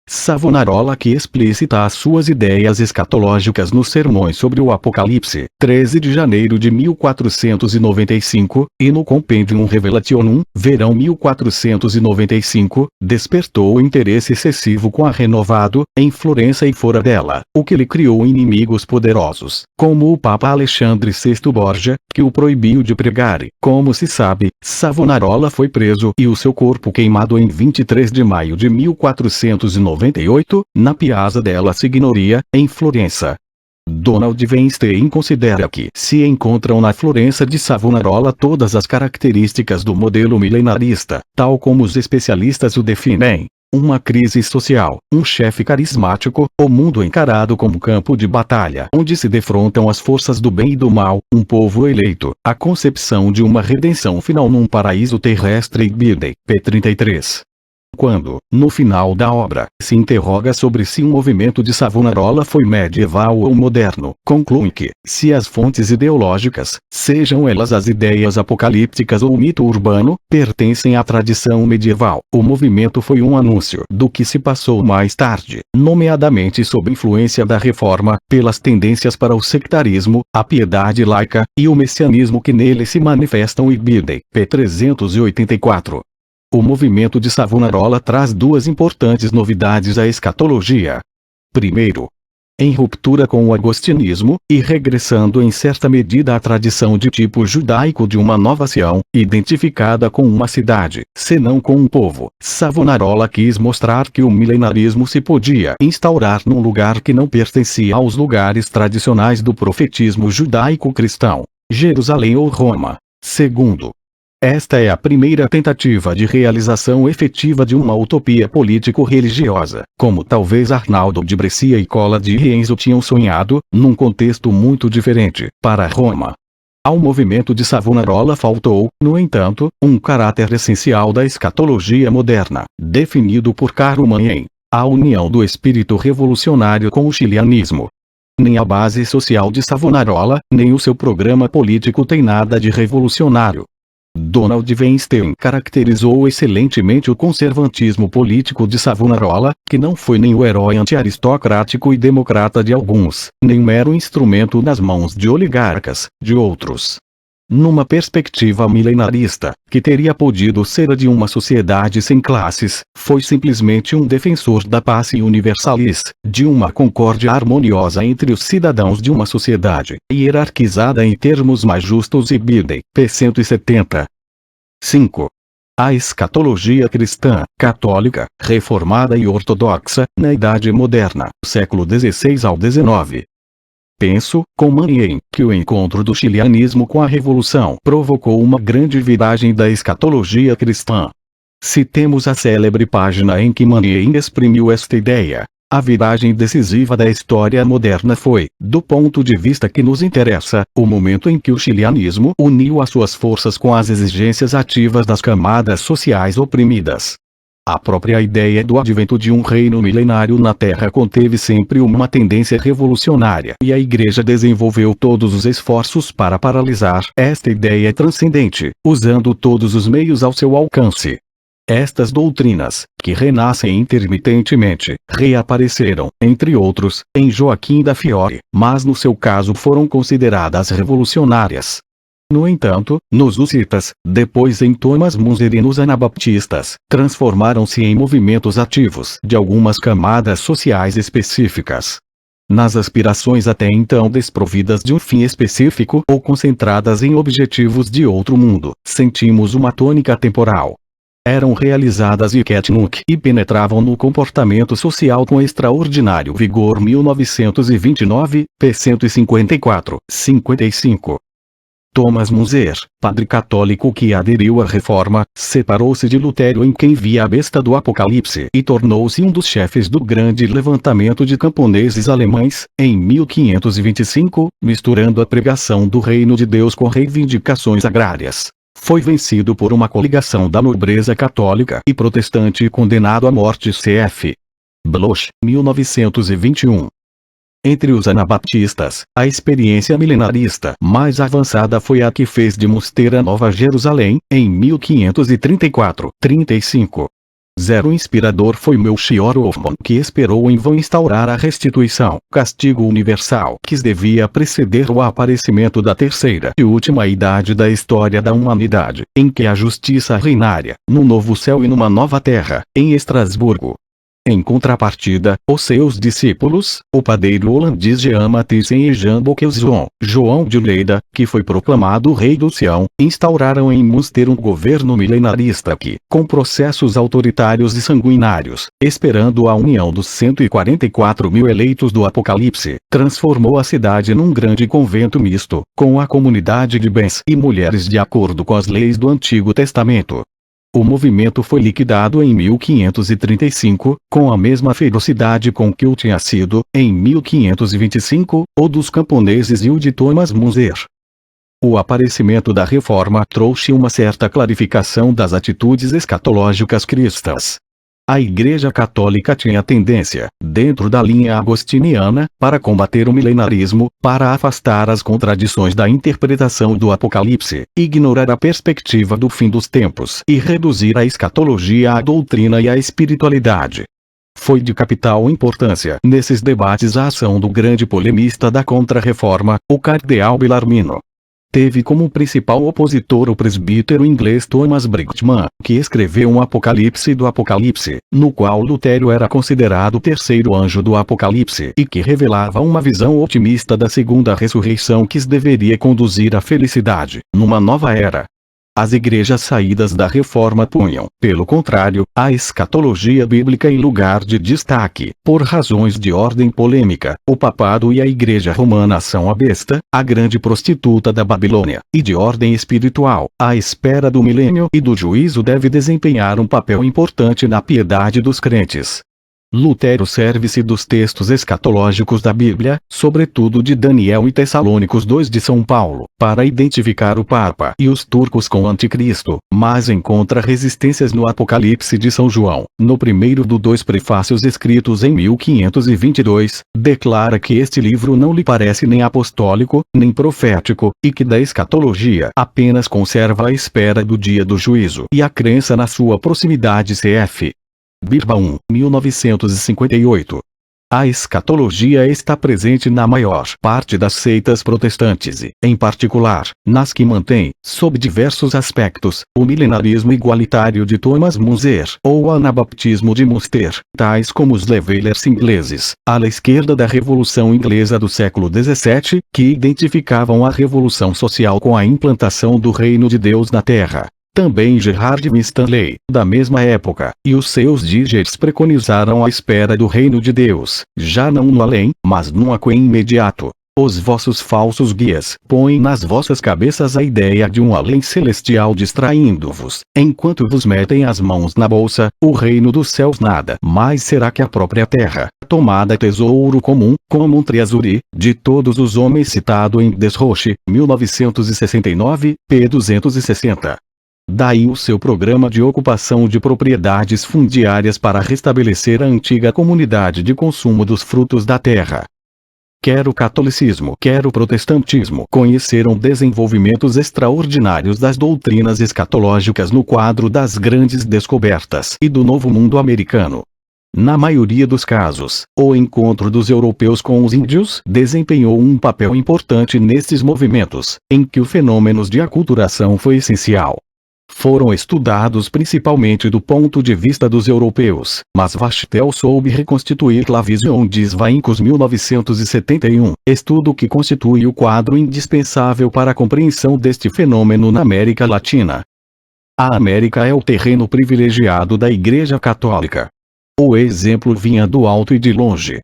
Savonarola que explicita as suas ideias escatológicas nos Sermões sobre o Apocalipse, 13 de janeiro de 1495, e no Compendium Revelationum, verão 1495, despertou interesse excessivo com a renovado, em Florença e fora dela, o que lhe criou inimigos poderosos, como o Papa Alexandre VI Borgia, que o proibiu de pregar. Como se sabe, Savonarola foi preso e o seu corpo queimado em 23 de maio de 1498, na Piazza della Signoria, em Florença. Donald Weinstein considera que se encontram na Florença de Savonarola todas as características do modelo milenarista, tal como os especialistas o definem. Uma crise social, um chefe carismático, o mundo encarado como campo de batalha onde se defrontam as forças do bem e do mal, um povo eleito, a concepção de uma redenção final num paraíso terrestre. Ibidem, p. 33. Quando, no final da obra, se interroga sobre se o movimento de Savonarola foi medieval ou moderno, conclui que, se as fontes ideológicas, sejam elas as ideias apocalípticas ou o mito urbano, pertencem à tradição medieval, o movimento foi um anúncio do que se passou mais tarde, nomeadamente sob influência da Reforma, pelas tendências para o sectarismo, a piedade laica, e o messianismo que nele se manifestam. Ibidem, p. 384. O movimento de Savonarola traz duas importantes novidades à escatologia. Primeiro, em ruptura com o agostinismo, e regressando em certa medida à tradição de tipo judaico de uma nova Sião, identificada com uma cidade, senão com um povo, Savonarola quis mostrar que o milenarismo se podia instaurar num lugar que não pertencia aos lugares tradicionais do profetismo judaico-cristão, Jerusalém ou Roma. Segundo, esta é a primeira tentativa de realização efetiva de uma utopia político-religiosa, como talvez Arnaldo de Brescia e Cola di Rienzo tinham sonhado, num contexto muito diferente, para Roma. Ao movimento de Savonarola faltou, no entanto, um caráter essencial da escatologia moderna, definido por Karl Mann, a união do espírito revolucionário com o chilianismo. Nem a base social de Savonarola, nem o seu programa político tem nada de revolucionário. Donald Weinstein caracterizou excelentemente o conservantismo político de Savonarola, que não foi nem o herói anti-aristocrático e democrata de alguns, nem mero instrumento nas mãos de oligarcas, de outros. Numa perspectiva milenarista, que teria podido ser a de uma sociedade sem classes, foi simplesmente um defensor da paz universalis, de uma concórdia harmoniosa entre os cidadãos de uma sociedade, hierarquizada em termos mais justos. Ibidem, p. 170. 5. A escatologia cristã, católica, reformada e ortodoxa, na Idade Moderna, século XVI ao XIX. Penso, com Mann, que o encontro do chilianismo com a Revolução provocou uma grande viragem da escatologia cristã. Citemos a célebre página em que Mann exprimiu esta ideia. A viragem decisiva da história moderna foi, do ponto de vista que nos interessa, o momento em que o chilianismo uniu as suas forças com as exigências ativas das camadas sociais oprimidas. A própria ideia do advento de um reino milenário na Terra conteve sempre uma tendência revolucionária e a Igreja desenvolveu todos os esforços para paralisar esta ideia transcendente, usando todos os meios ao seu alcance. Estas doutrinas, que renascem intermitentemente, reapareceram, entre outros, em Joaquim da Fiore, mas no seu caso foram consideradas revolucionárias. No entanto, nos hussitas, depois em Thomas Munzer e nos anabaptistas, transformaram-se em movimentos ativos de algumas camadas sociais específicas. Nas aspirações até então desprovidas de um fim específico ou concentradas em objetivos de outro mundo, sentimos uma tônica temporal. Eram realizadas e penetravam no comportamento social com extraordinário vigor. 1929, p. 154, 55. Thomas Munzer, padre católico que aderiu à Reforma, separou-se de Lutero em Quem Via a Besta do Apocalipse e tornou-se um dos chefes do grande levantamento de camponeses alemães, em 1525, misturando a pregação do reino de Deus com reivindicações agrárias. Foi vencido por uma coligação da nobreza católica e protestante e condenado à morte. Cf. Bloch, 1921. Entre os anabatistas, a experiência milenarista mais avançada foi a que fez de Mostar a Nova Jerusalém, em 1534-35. O inspirador foi Melchior Hoffman, que esperou em vão instaurar a restituição, castigo universal, que devia preceder o aparecimento da terceira e última idade da história da humanidade, em que a justiça reinaria, num novo céu e numa nova terra, em Estrasburgo. Em contrapartida, os seus discípulos, o padeiro holandês Jean Matthijssen e Jean Boquelson, João de Leida, que foi proclamado rei do Sião, instauraram em Mostar um governo milenarista que, com processos autoritários e sanguinários, esperando a união dos 144.000 eleitos do Apocalipse, transformou a cidade num grande convento misto, com a comunidade de bens e mulheres de acordo com as leis do Antigo Testamento. O movimento foi liquidado em 1535, com a mesma ferocidade com que o tinha sido, em 1525, o dos camponeses e o de Thomas Müntzer. O aparecimento da Reforma trouxe uma certa clarificação das atitudes escatológicas cristãs. A Igreja Católica tinha tendência, dentro da linha agostiniana, para combater o milenarismo, para afastar as contradições da interpretação do Apocalipse, ignorar a perspectiva do fim dos tempos e reduzir a escatologia à doutrina e à espiritualidade. Foi de capital importância nesses debates a ação do grande polemista da Contra-Reforma, o cardeal Bellarmino. Teve como principal opositor o presbítero inglês Thomas Brightman, que escreveu um Apocalipse do Apocalipse, no qual Lutero era considerado o terceiro anjo do Apocalipse e que revelava uma visão otimista da segunda ressurreição que deveria conduzir à felicidade, numa nova era. As igrejas saídas da Reforma punham, pelo contrário, a escatologia bíblica em lugar de destaque, por razões de ordem polêmica. O papado e a Igreja Romana são a besta, a grande prostituta da Babilônia, e de ordem espiritual, à espera do milênio e do juízo deve desempenhar um papel importante na piedade dos crentes. Lutero serve-se dos textos escatológicos da Bíblia, sobretudo de Daniel e Tessalônicos 2 de São Paulo, para identificar o Papa e os turcos com o Anticristo, mas encontra resistências no Apocalipse de São João. No primeiro dos dois prefácios escritos em 1522, declara que este livro não lhe parece nem apostólico, nem profético, e que da escatologia apenas conserva a espera do dia do juízo e a crença na sua proximidade. Cf. Birbaum, 1958. A escatologia está presente na maior parte das seitas protestantes e, em particular, nas que mantêm, sob diversos aspectos, o milenarismo igualitário de Thomas Müntzer ou o anabaptismo de Mostar, tais como os Levelers ingleses, à esquerda da Revolução Inglesa do século XVII, que identificavam a revolução social com a implantação do reino de Deus na Terra. Também Gerard Winstanley, da mesma época, e os seus dígeres preconizaram a espera do reino de Deus, já não no além, mas num aquém imediato. Os vossos falsos guias põem nas vossas cabeças a ideia de um além celestial distraindo-vos, enquanto vos metem as mãos na bolsa, o reino dos céus nada mais será que a própria terra, tomada tesouro comum, como um treasury, de todos os homens citado em Desroche, 1969, p. 260. Daí o seu programa de ocupação de propriedades fundiárias para restabelecer a antiga comunidade de consumo dos frutos da terra. Quer o catolicismo, quer o protestantismo conheceram desenvolvimentos extraordinários das doutrinas escatológicas no quadro das grandes descobertas e do novo mundo americano. Na maioria dos casos, o encontro dos europeus com os índios desempenhou um papel importante nesses movimentos, em que o fenômeno de aculturação foi essencial. Foram estudados principalmente do ponto de vista dos europeus, mas Wachtel soube reconstituir La Vision des Vaincos 1971, estudo que constitui o quadro indispensável para a compreensão deste fenômeno na América Latina. A América é o terreno privilegiado da Igreja Católica. O exemplo vinha do alto e de longe.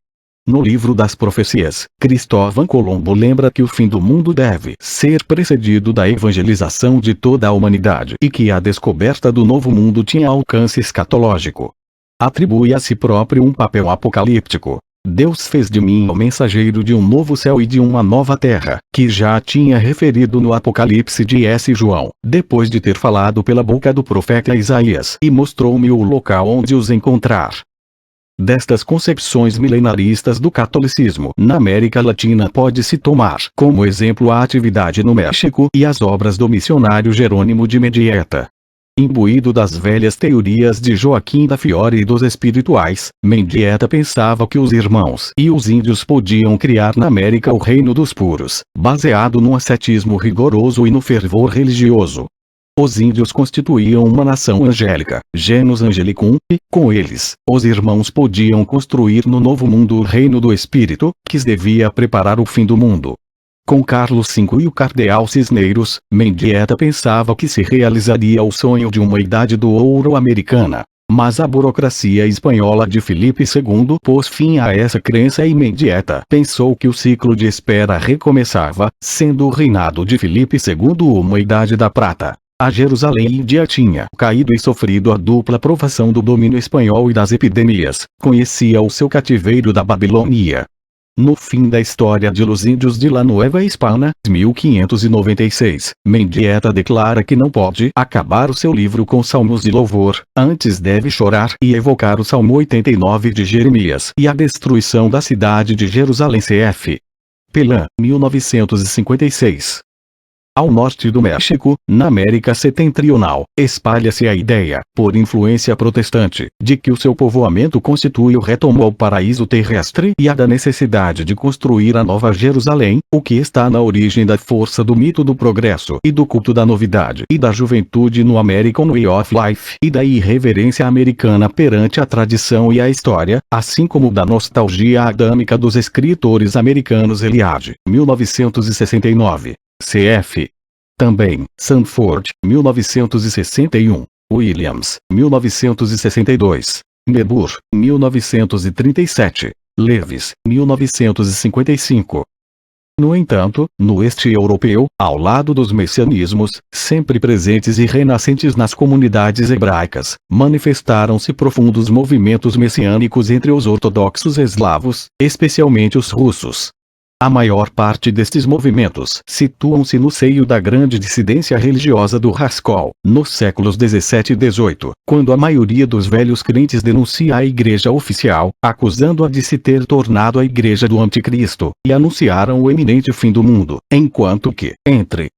No livro das profecias, Cristóvão Colombo lembra que o fim do mundo deve ser precedido da evangelização de toda a humanidade e que a descoberta do novo mundo tinha alcance escatológico. Atribui a si próprio um papel apocalíptico. Deus fez de mim o mensageiro de um novo céu e de uma nova terra, que já tinha referido no Apocalipse de João, depois de ter falado pela boca do profeta Isaías, e mostrou-me o local onde os encontrar. Destas concepções milenaristas do catolicismo na América Latina pode-se tomar como exemplo a atividade no México e as obras do missionário Jerônimo de Mendieta. Imbuído das velhas teorias de Joaquim da Fiore e dos espirituais, Mendieta pensava que os irmãos e os índios podiam criar na América o reino dos puros, baseado num ascetismo rigoroso e no fervor religioso. Os índios constituíam uma nação angélica, genus angelicum, e, com eles, os irmãos podiam construir no novo mundo o reino do espírito, que devia preparar o fim do mundo. Com Carlos V e o cardeal Cisneiros, Mendieta pensava que se realizaria o sonho de uma idade do ouro americana. Mas a burocracia espanhola de Filipe II pôs fim a essa crença e Mendieta pensou que o ciclo de espera recomeçava, sendo o reinado de Filipe II uma idade da prata. A Jerusalém Índia tinha caído e sofrido a dupla provação do domínio espanhol e das epidemias, conhecia o seu cativeiro da Babilônia. No fim da história de Los Índios de La Nueva España, 1596, Mendieta declara que não pode acabar o seu livro com salmos de louvor, antes deve chorar e evocar o Salmo 89 de Jeremias e a destruição da cidade de Jerusalém cf. Pelan, 1956. Ao norte do México, na América Setentrional, espalha-se a ideia, por influência protestante, de que o seu povoamento constitui o retorno ao paraíso terrestre e a da necessidade de construir a Nova Jerusalém, o que está na origem da força do mito do progresso e do culto da novidade e da juventude no American Way of Life e da irreverência americana perante a tradição e a história, assim como da nostalgia adâmica dos escritores americanos Eliade, 1969. Cf. Também, Sanford, 1961, Williams, 1962, Niebuhr, 1937, Lewis, 1955. No entanto, no oeste europeu, ao lado dos messianismos, sempre presentes e renascentes nas comunidades hebraicas, manifestaram-se profundos movimentos messiânicos entre os ortodoxos eslavos, especialmente os russos. A maior parte destes movimentos situam-se no seio da grande dissidência religiosa do Haskell, nos séculos 17 e 18, quando a maioria dos velhos crentes denuncia a igreja oficial, acusando-a de se ter tornado a igreja do anticristo, e anunciaram o eminente fim do mundo, enquanto que, entre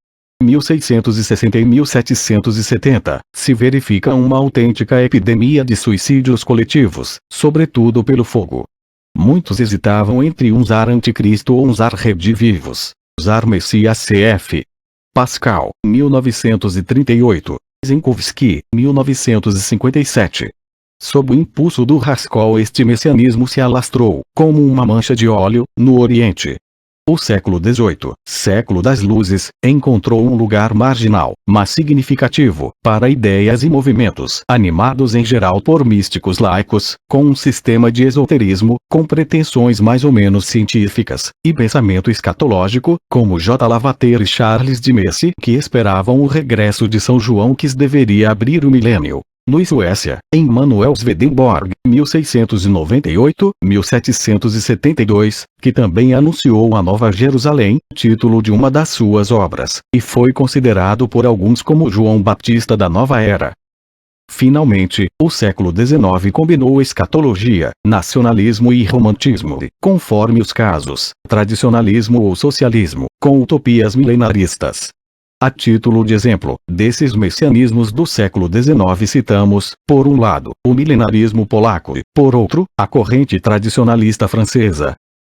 1660 e 1770, se verifica uma autêntica epidemia de suicídios coletivos, sobretudo pelo fogo. Muitos hesitavam entre usar anticristo ou usar redivivos. Usar Messias cf. Pascal, 1938. Zinkowski, 1957. Sob o impulso do Haskell este messianismo se alastrou, como uma mancha de óleo, no Oriente. O século XVIII, século das luzes, encontrou um lugar marginal, mas significativo, para ideias e movimentos animados em geral por místicos laicos, com um sistema de esoterismo, com pretensões mais ou menos científicas, e pensamento escatológico, como J. Lavater e Charles de Messe, que esperavam o regresso de São João que deveria abrir o milênio. No Suécia, em Manuel Swedenborg, 1698-1772, que também anunciou a Nova Jerusalém, título de uma das suas obras, e foi considerado por alguns como João Batista da Nova Era. Finalmente, o século XIX combinou escatologia, nacionalismo e romantismo, conforme os casos, tradicionalismo ou socialismo, com utopias milenaristas. A título de exemplo, desses messianismos do século XIX citamos, por um lado, o milenarismo polaco e, por outro, a corrente tradicionalista francesa.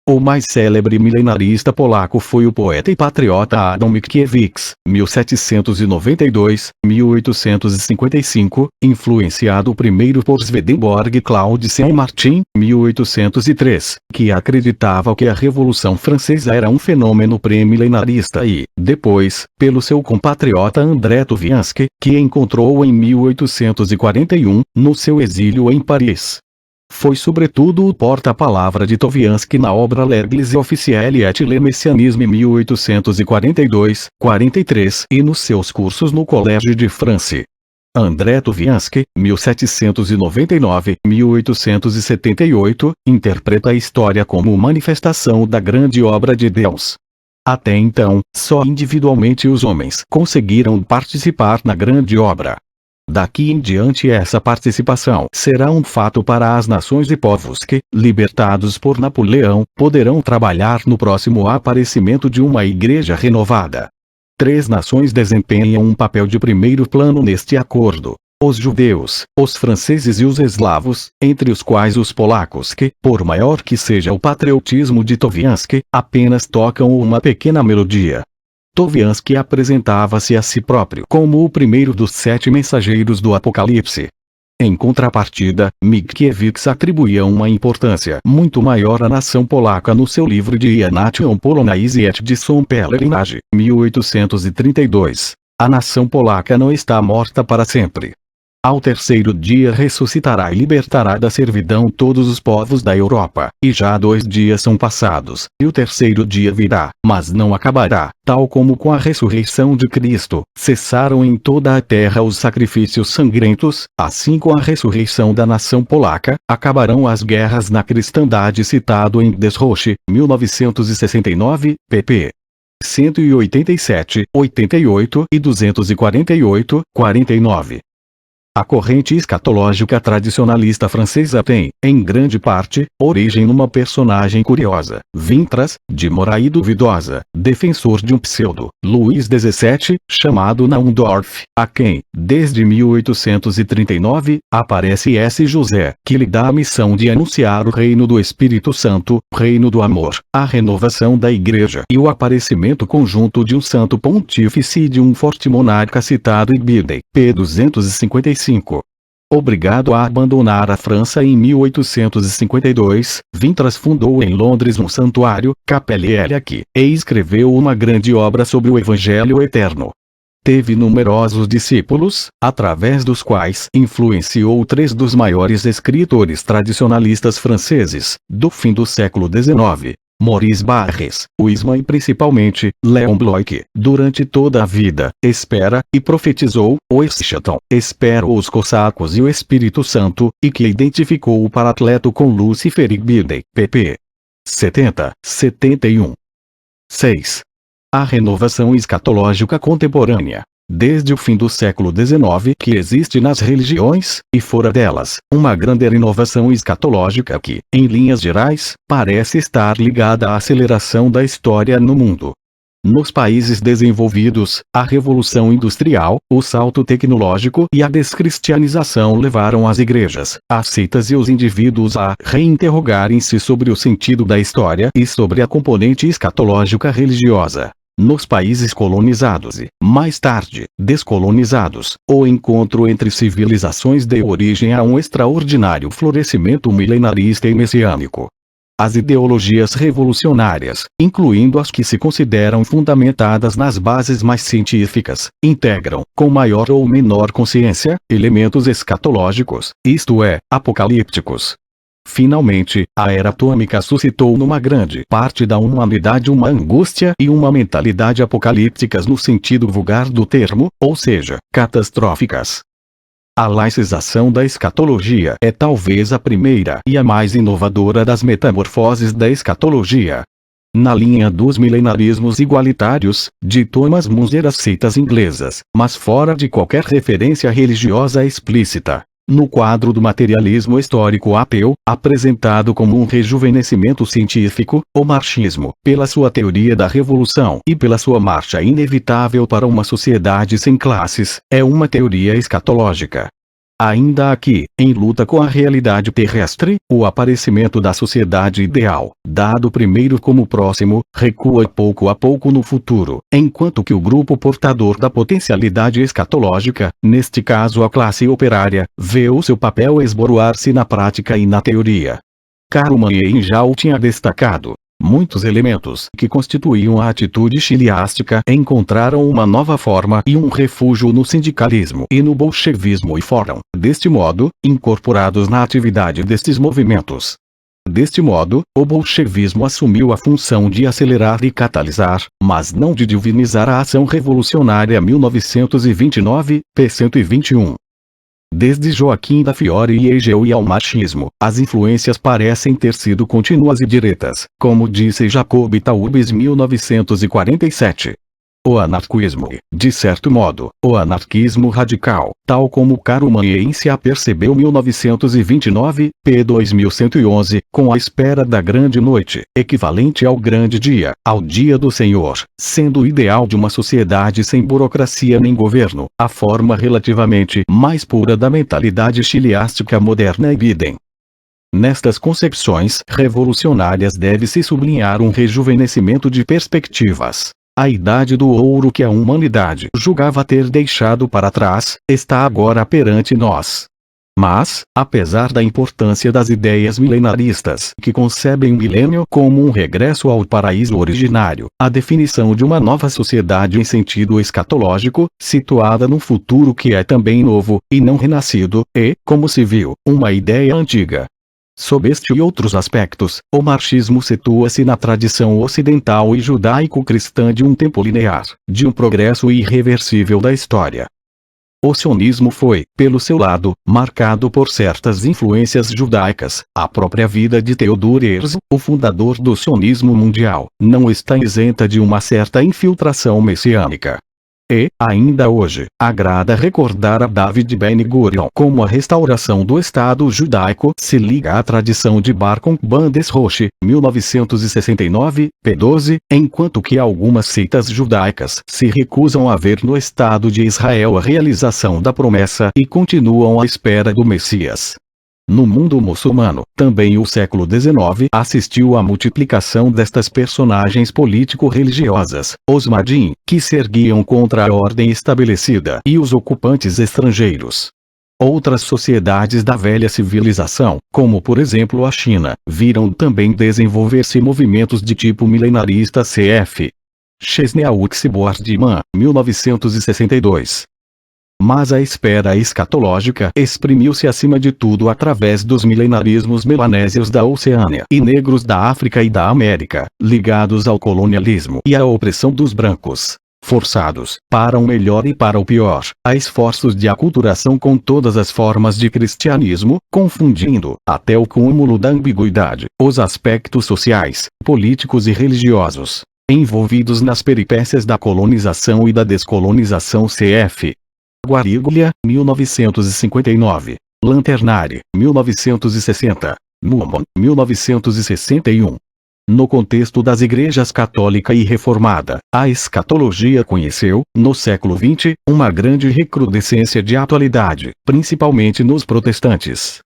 O mais célebre milenarista polaco foi o poeta e patriota Adam Mickiewicz, 1792-1855, influenciado primeiro por Swedenborg e Claude Saint-Martin, 1803, que acreditava que a Revolução Francesa era um fenômeno pré-milenarista e, depois, pelo seu compatriota André Tuviansky, que encontrou em 1841, no seu exílio em Paris. Foi sobretudo o porta-palavra de Tuviansky na obra L'Église officielle et le messianisme 1842-43 e nos seus cursos no Collège de France. André Toviansky, 1799-1878, interpreta a história como manifestação da grande obra de Deus. Até então, só individualmente os homens conseguiram participar na grande obra. Daqui em diante essa participação será um fato para as nações e povos que, libertados por Napoleão, poderão trabalhar no próximo aparecimento de uma igreja renovada. 3 nações desempenham um papel de primeiro plano neste acordo: os judeus, os franceses e os eslavos, entre os quais os polacos que, por maior que seja o patriotismo de Toviansky, apenas tocam uma pequena melodia. Toviansky apresentava-se a si próprio como o primeiro dos 7 mensageiros do Apocalipse. Em contrapartida, Mickiewicz atribuía uma importância muito maior à nação polaca no seu livro de Die Nation Polonaise et die Pelerinage, 1832. A nação polaca não está morta para sempre. Ao terceiro dia ressuscitará e libertará da servidão todos os povos da Europa, e já 2 dias são passados, e o terceiro dia virá, mas não acabará, tal como com a ressurreição de Cristo, cessaram em toda a terra os sacrifícios sangrentos, assim com a ressurreição da nação polaca, acabarão as guerras na cristandade, citado em Desroche, 1969, pp. 187, 88 e 248, 49. A corrente escatológica tradicionalista francesa tem, em grande parte, origem numa personagem curiosa, Vintras, de moral duvidosa, defensor de um pseudo, Luís XVII, chamado Naundorf, a quem, desde 1839, aparece S. José, que lhe dá a missão de anunciar o reino do Espírito Santo, reino do amor, a renovação da Igreja e o aparecimento conjunto de um santo pontífice e de um forte monarca citado em Biden, p. 255. Obrigado a abandonar a França em 1852, Vintras fundou em Londres um santuário, Capelle Laïque, e escreveu uma grande obra sobre o Evangelho Eterno. Teve numerosos discípulos, através dos quais influenciou 3 dos maiores escritores tradicionalistas franceses, do fim do século XIX. Maurice Barrès, Wiseman e principalmente, Léon Bloch, durante toda a vida, espera, e profetizou, o Eschaton, espera os cossacos e o Espírito Santo, e que identificou o Paracleto com Lúcifer e Biden, pp. 70, 71. 6. A renovação escatológica contemporânea. Desde o fim do século XIX que existe nas religiões, e fora delas, uma grande renovação escatológica que, em linhas gerais, parece estar ligada à aceleração da história no mundo. Nos países desenvolvidos, a revolução industrial, o salto tecnológico e a descristianização levaram as igrejas, as seitas e os indivíduos a reinterrogarem-se sobre o sentido da história e sobre a componente escatológica religiosa. Nos países colonizados e, mais tarde, descolonizados, o encontro entre civilizações deu origem a um extraordinário florescimento milenarista e messiânico. As ideologias revolucionárias, incluindo as que se consideram fundamentadas nas bases mais científicas, integram, com maior ou menor consciência, elementos escatológicos, isto é, apocalípticos. Finalmente, a era atômica suscitou numa grande parte da humanidade uma angústia e uma mentalidade apocalípticas no sentido vulgar do termo, ou seja, catastróficas. A laicização da escatologia é talvez a primeira e a mais inovadora das metamorfoses da escatologia. Na linha dos milenarismos igualitários, de Thomas Munzer, as seitas inglesas, mas fora de qualquer referência religiosa explícita. No quadro do materialismo histórico ateu, apresentado como um rejuvenescimento científico, o marxismo, pela sua teoria da revolução e pela sua marcha inevitável para uma sociedade sem classes, é uma teoria escatológica. Ainda aqui, em luta com a realidade terrestre, o aparecimento da sociedade ideal, dado primeiro como próximo, recua pouco a pouco no futuro, enquanto que o grupo portador da potencialidade escatológica, neste caso a classe operária, vê o seu papel esboroar-se na prática e na teoria. Karl Mann já o tinha destacado. Muitos elementos que constituíam a atitude chiliástica encontraram uma nova forma e um refúgio no sindicalismo e no bolchevismo e foram, deste modo, incorporados na atividade destes movimentos. Deste modo, o bolchevismo assumiu a função de acelerar e catalisar, mas não de divinizar a ação revolucionária. 1929, p. 121. Desde Joaquim da Fiore e Hegel e ao marxismo, as influências parecem ter sido contínuas e diretas, como disse Jacob Taubes 1947. O anarquismo e, de certo modo, o anarquismo radical, tal como Karl Mann apercebeu 1929, p. 2111, com a espera da grande noite, equivalente ao grande dia, ao dia do Senhor, sendo o ideal de uma sociedade sem burocracia nem governo, a forma relativamente mais pura da mentalidade chiliástica moderna e Biden. Nestas concepções revolucionárias deve-se sublinhar um rejuvenescimento de perspectivas. A idade do ouro que a humanidade julgava ter deixado para trás, está agora perante nós. Mas, apesar da importância das ideias milenaristas que concebem o milênio como um regresso ao paraíso originário, a definição de uma nova sociedade em sentido escatológico, situada num futuro que é também novo, e não renascido, é, como se viu, uma ideia antiga. Sob este e outros aspectos, o marxismo situa-se na tradição ocidental e judaico-cristã de um tempo linear, de um progresso irreversível da história. O sionismo foi, pelo seu lado, marcado por certas influências judaicas. A própria vida de Theodor Herzl, o fundador do sionismo mundial, não está isenta de uma certa infiltração messiânica. E, ainda hoje, agrada recordar a David Ben-Gurion como a restauração do Estado judaico se liga à tradição de Bar Kokhba Desroche, 1969, p. 12, enquanto que algumas seitas judaicas se recusam a ver no Estado de Israel a realização da promessa e continuam à espera do Messias. No mundo muçulmano, também o século XIX assistiu à multiplicação destas personagens político-religiosas, os Mahdim, que se erguiam contra a ordem estabelecida, e os ocupantes estrangeiros. Outras sociedades da velha civilização, como por exemplo a China, viram também desenvolver-se movimentos de tipo milenarista cf. Chesneaux Boardman, 1962. Mas a espera escatológica exprimiu-se acima de tudo através dos milenarismos melanésios da Oceânia e negros da África e da América, ligados ao colonialismo e à opressão dos brancos, forçados, para o melhor e para o pior, a esforços de aculturação com todas as formas de cristianismo, confundindo, até o cúmulo da ambiguidade, os aspectos sociais, políticos e religiosos, envolvidos nas peripécias da colonização e da descolonização cf. Guariglia, 1959. Lanternari, 1960. Newman, 1961. No contexto das igrejas católica e reformada, a escatologia conheceu, no século XX, uma grande recrudescência de atualidade, principalmente nos protestantes.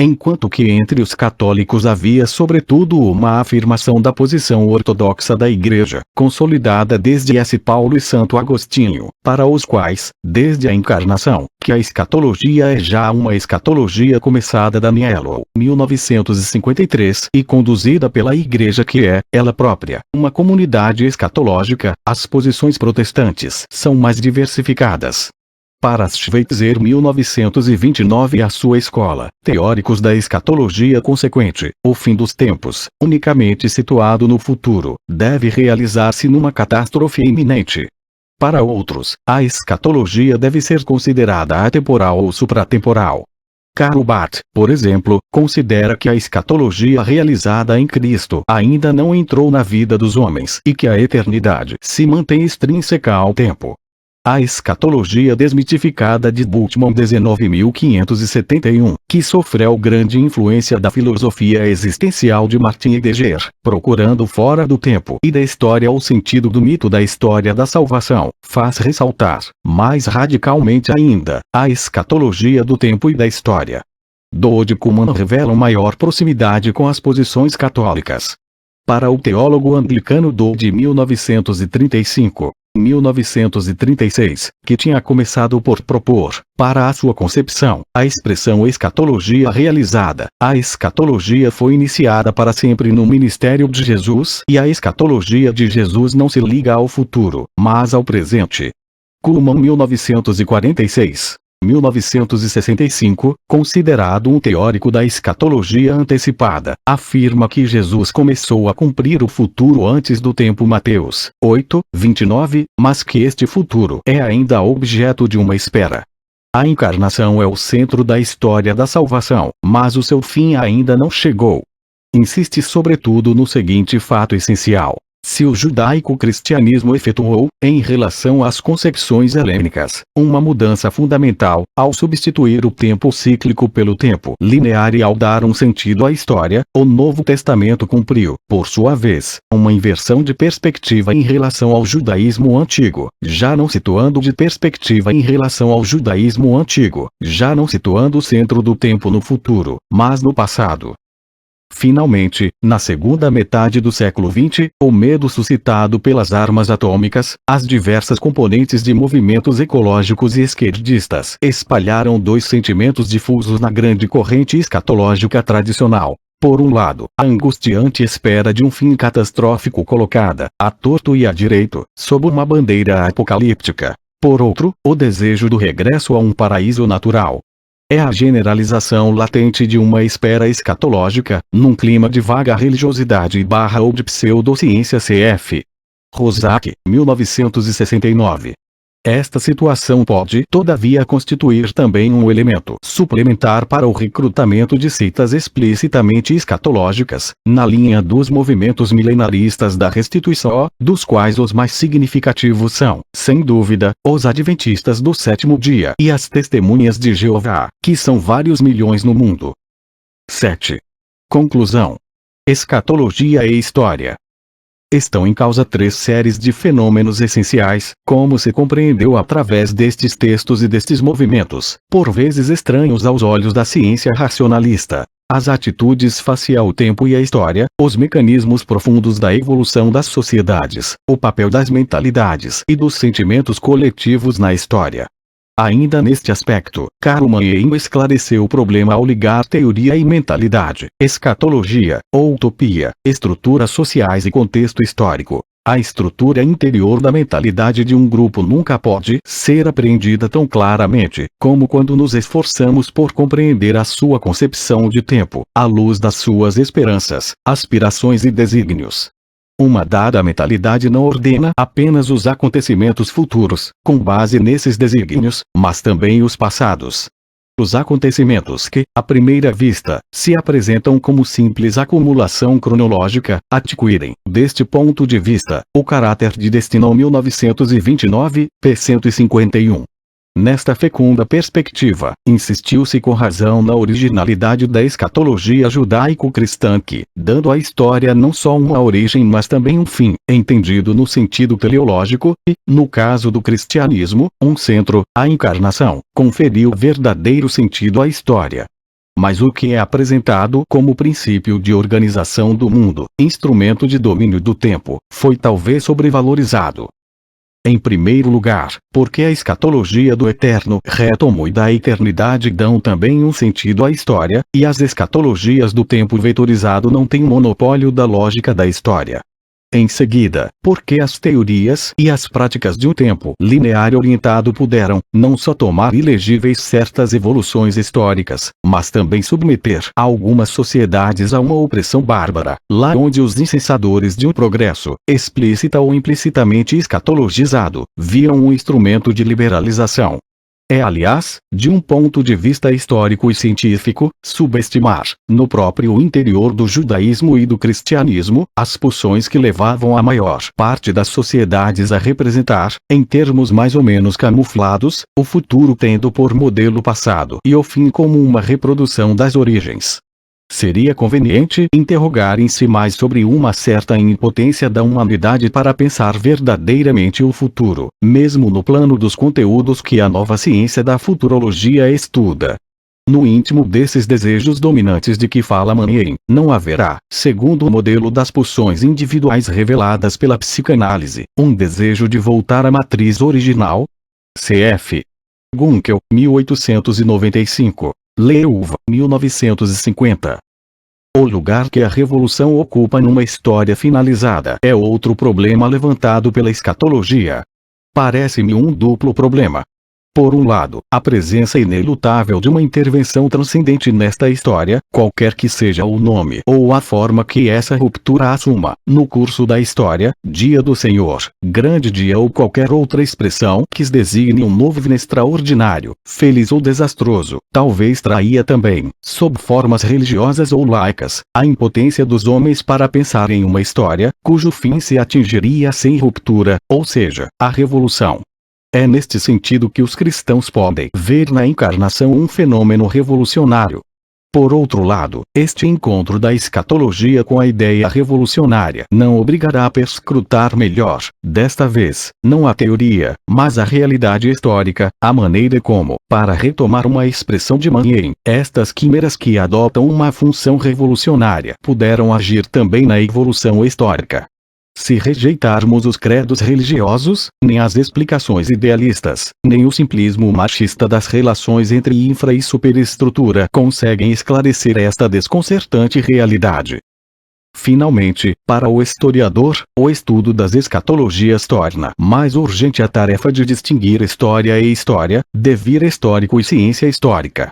Enquanto que entre os católicos havia sobretudo uma afirmação da posição ortodoxa da Igreja, consolidada desde S. Paulo e Santo Agostinho, para os quais, desde a encarnação, que a escatologia é já uma escatologia começada Danielo, 1953, e conduzida pela Igreja que é, ela própria, uma comunidade escatológica, as posições protestantes são mais diversificadas. Para Schweitzer 1929 e a sua escola, teóricos da escatologia consequente, o fim dos tempos, unicamente situado no futuro, deve realizar-se numa catástrofe iminente. Para outros, a escatologia deve ser considerada atemporal ou supratemporal. Karl Barth, por exemplo, considera que a escatologia realizada em Cristo ainda não entrou na vida dos homens e que a eternidade se mantém extrínseca ao tempo. A escatologia desmitificada de Bultmann 19.571, que sofreu grande influência da filosofia existencial de Martin Heidegger, procurando fora do tempo e da história o sentido do mito da história da salvação, faz ressaltar, mais radicalmente ainda, a escatologia do tempo e da história. Dode Kuhlmann revela maior proximidade com as posições católicas. Para o teólogo anglicano Dode 1936, que tinha começado por propor, para a sua concepção, a expressão escatologia realizada, a escatologia foi iniciada para sempre no ministério de Jesus e a escatologia de Jesus não se liga ao futuro, mas ao presente. Kuhlmann 1965, considerado um teórico da escatologia antecipada, afirma que Jesus começou a cumprir o futuro antes do tempo Mateus 8:29, mas que este futuro é ainda objeto de uma espera. A encarnação é o centro da história da salvação, mas o seu fim ainda não chegou. Insiste sobretudo no seguinte fato essencial: se o judaico-cristianismo efetuou, em relação às concepções helênicas, uma mudança fundamental, ao substituir o tempo cíclico pelo tempo linear e ao dar um sentido à história, o Novo Testamento cumpriu, por sua vez, uma inversão de perspectiva em relação ao judaísmo antigo, já não situando de perspectiva em relação ao judaísmo antigo, já não situando o centro do tempo no futuro, mas no passado. Finalmente, na segunda metade do século XX, o medo suscitado pelas armas atômicas, as diversas componentes de movimentos ecológicos e esquerdistas espalharam dois sentimentos difusos na grande corrente escatológica tradicional. Por um lado, a angustiante espera de um fim catastrófico colocada, à torto e à direito, sob uma bandeira apocalíptica. Por outro, o desejo do regresso a um paraíso natural. É a generalização latente de uma espera escatológica, num clima de vaga religiosidade ou de pseudociência cf. Rosak, 1969. Esta situação pode, todavia, constituir também um elemento suplementar para o recrutamento de seitas explicitamente escatológicas, na linha dos movimentos milenaristas da restituição, dos quais os mais significativos são, sem dúvida, os adventistas do sétimo dia e as testemunhas de Jeová, que são vários milhões no mundo. 7. Conclusão. Escatologia e história. Estão em causa três séries de fenômenos essenciais, como se compreendeu através destes textos e destes movimentos, por vezes estranhos aos olhos da ciência racionalista: as atitudes face ao tempo e à história, os mecanismos profundos da evolução das sociedades, o papel das mentalidades e dos sentimentos coletivos na história. Ainda neste aspecto, Karl Mann esclareceu o problema ao ligar teoria e mentalidade, escatologia, ou utopia, estruturas sociais e contexto histórico. A estrutura interior da mentalidade de um grupo nunca pode ser apreendida tão claramente, como quando nos esforçamos por compreender a sua concepção de tempo, à luz das suas esperanças, aspirações e desígnios. Uma dada mentalidade não ordena apenas os acontecimentos futuros, com base nesses desígnios, mas também os passados. Os acontecimentos que, à primeira vista, se apresentam como simples acumulação cronológica, adquirem, deste ponto de vista, o caráter de destino. 1929, p. 151. Nesta fecunda perspectiva, insistiu-se com razão na originalidade da escatologia judaico-cristã que, dando à história não só uma origem mas também um fim, entendido no sentido teleológico, e, no caso do cristianismo, um centro, a encarnação, conferiu verdadeiro sentido à história. Mas o que é apresentado como princípio de organização do mundo, instrumento de domínio do tempo, foi talvez sobrevalorizado. Em primeiro lugar, porque a escatologia do eterno retomo e da eternidade dão também um sentido à história, e as escatologias do tempo vetorizado não têm monopólio da lógica da história. Em seguida, porque as teorias e as práticas de um tempo linear orientado puderam, não só tomar ilegíveis certas evoluções históricas, mas também submeter algumas sociedades a uma opressão bárbara, lá onde os incensadores de um progresso, explícita ou implicitamente escatologizado, viam um instrumento de liberalização. É, aliás, de um ponto de vista histórico e científico, subestimar, no próprio interior do judaísmo e do cristianismo, as pulsões que levavam a maior parte das sociedades a representar, em termos mais ou menos camuflados, o futuro tendo por modelo o passado e o fim como uma reprodução das origens. Seria conveniente interrogarem-se mais sobre uma certa impotência da humanidade para pensar verdadeiramente o futuro, mesmo no plano dos conteúdos que a nova ciência da futurologia estuda. No íntimo desses desejos dominantes de que fala Mann, não haverá, segundo o modelo das pulsões individuais reveladas pela psicanálise, um desejo de voltar à matriz original? Cf. Gunkel, 1895. Leuva, 1950. O lugar que a revolução ocupa numa história finalizada é outro problema levantado pela escatologia. Parece-me um duplo problema. Por um lado, a presença inelutável de uma intervenção transcendente nesta história, qualquer que seja o nome ou a forma que essa ruptura assuma, no curso da história, dia do Senhor, grande dia ou qualquer outra expressão que designe um novo evento extraordinário, feliz ou desastroso, talvez traía também, sob formas religiosas ou laicas, a impotência dos homens para pensar em uma história, cujo fim se atingiria sem ruptura, ou seja, a revolução. É neste sentido que os cristãos podem ver na encarnação um fenômeno revolucionário. Por outro lado, este encontro da escatologia com a ideia revolucionária não obrigará a perscrutar melhor, desta vez, não a teoria, mas a realidade histórica, a maneira como, para retomar uma expressão de Manning, estas quimeras que adotam uma função revolucionária puderam agir também na evolução histórica. Se rejeitarmos os credos religiosos, nem as explicações idealistas, nem o simplismo machista das relações entre infra e superestrutura conseguem esclarecer esta desconcertante realidade. Finalmente, para o historiador, o estudo das escatologias torna mais urgente a tarefa de distinguir história e história, devir histórico e ciência histórica.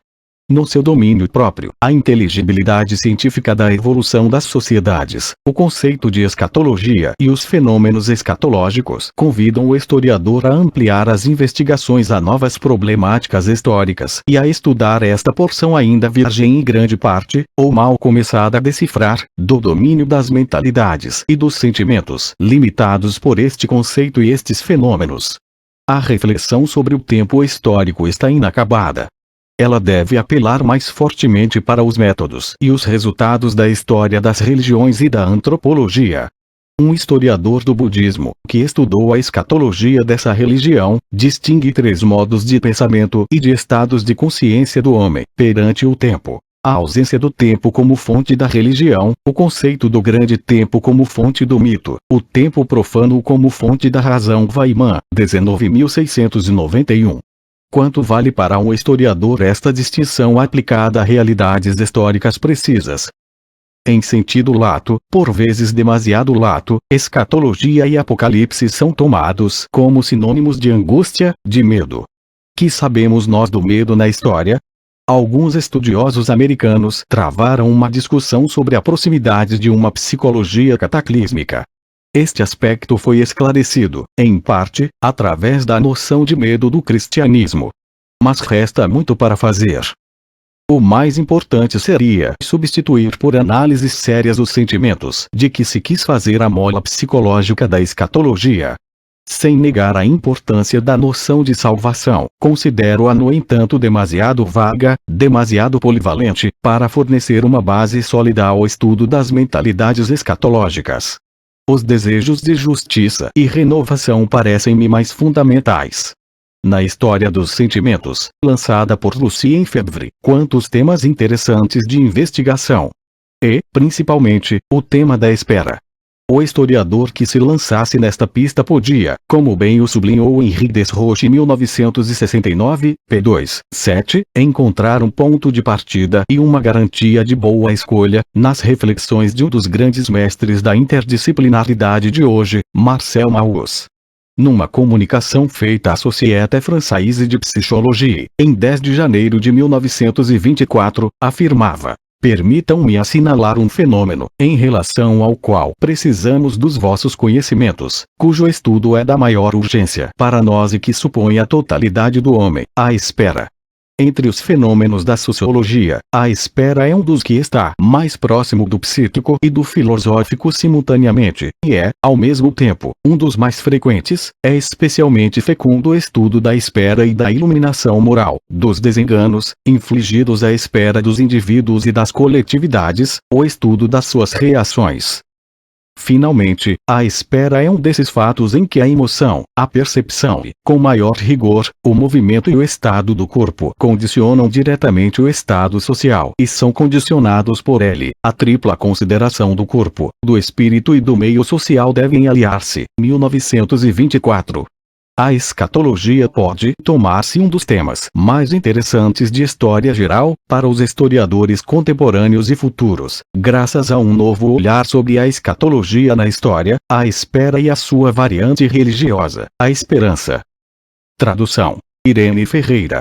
No seu domínio próprio, a inteligibilidade científica da evolução das sociedades, o conceito de escatologia e os fenômenos escatológicos convidam o historiador a ampliar as investigações a novas problemáticas históricas e a estudar esta porção ainda virgem em grande parte, ou mal começada a decifrar, do domínio das mentalidades e dos sentimentos, limitados por este conceito e estes fenômenos. A reflexão sobre o tempo histórico está inacabada. Ela deve apelar mais fortemente para os métodos e os resultados da história das religiões e da antropologia. Um historiador do budismo, que estudou a escatologia dessa religião, distingue 3 modos de pensamento e de estados de consciência do homem perante o tempo. A ausência do tempo como fonte da religião, o conceito do grande tempo como fonte do mito, o tempo profano como fonte da razão. Weiman, 19.691. Quanto vale para um historiador esta distinção aplicada a realidades históricas precisas? Em sentido lato, por vezes demasiado lato, escatologia e apocalipse são tomados como sinônimos de angústia, de medo. Que sabemos nós do medo na história? Alguns estudiosos americanos travaram uma discussão sobre a proximidade de uma psicologia cataclísmica. Este aspecto foi esclarecido, em parte, através da noção de medo do cristianismo. Mas resta muito para fazer. O mais importante seria substituir por análises sérias os sentimentos de que se quis fazer a mola psicológica da escatologia. Sem negar a importância da noção de salvação, considero-a no entanto demasiado vaga, demasiado polivalente, para fornecer uma base sólida ao estudo das mentalidades escatológicas. Os desejos de justiça e renovação parecem-me mais fundamentais. Na História dos Sentimentos, lançada por Lucien Febvre, quantos temas interessantes de investigação. E, principalmente, o tema da espera. O historiador que se lançasse nesta pista podia, como bem o sublinhou Henri Desroches em 1969, p. 7, encontrar um ponto de partida e uma garantia de boa escolha, nas reflexões de um dos grandes mestres da interdisciplinaridade de hoje, Marcel Mauss. Numa comunicação feita à Société Française de Psychologie, em 10 de janeiro de 1924, afirmava: permitam-me assinalar um fenômeno, em relação ao qual precisamos dos vossos conhecimentos, cujo estudo é da maior urgência para nós e que supõe a totalidade do homem, a espera. Entre os fenômenos da sociologia, a espera é um dos que está mais próximo do psíquico e do filosófico simultaneamente, e é, ao mesmo tempo, um dos mais frequentes. É especialmente fecundo o estudo da espera e da iluminação moral, dos desenganos, infligidos à espera dos indivíduos e das coletividades, o estudo das suas reações. Finalmente, a espera é um desses fatos em que a emoção, a percepção e, com maior rigor, o movimento e o estado do corpo condicionam diretamente o estado social e são condicionados por ele. A tripla consideração do corpo, do espírito e do meio social devem aliar-se. 1924. A escatologia pode tornar-se um dos temas mais interessantes de história geral, para os historiadores contemporâneos e futuros, graças a um novo olhar sobre a escatologia na história, a espera e a sua variante religiosa, a esperança. Tradução. Irene Ferreira.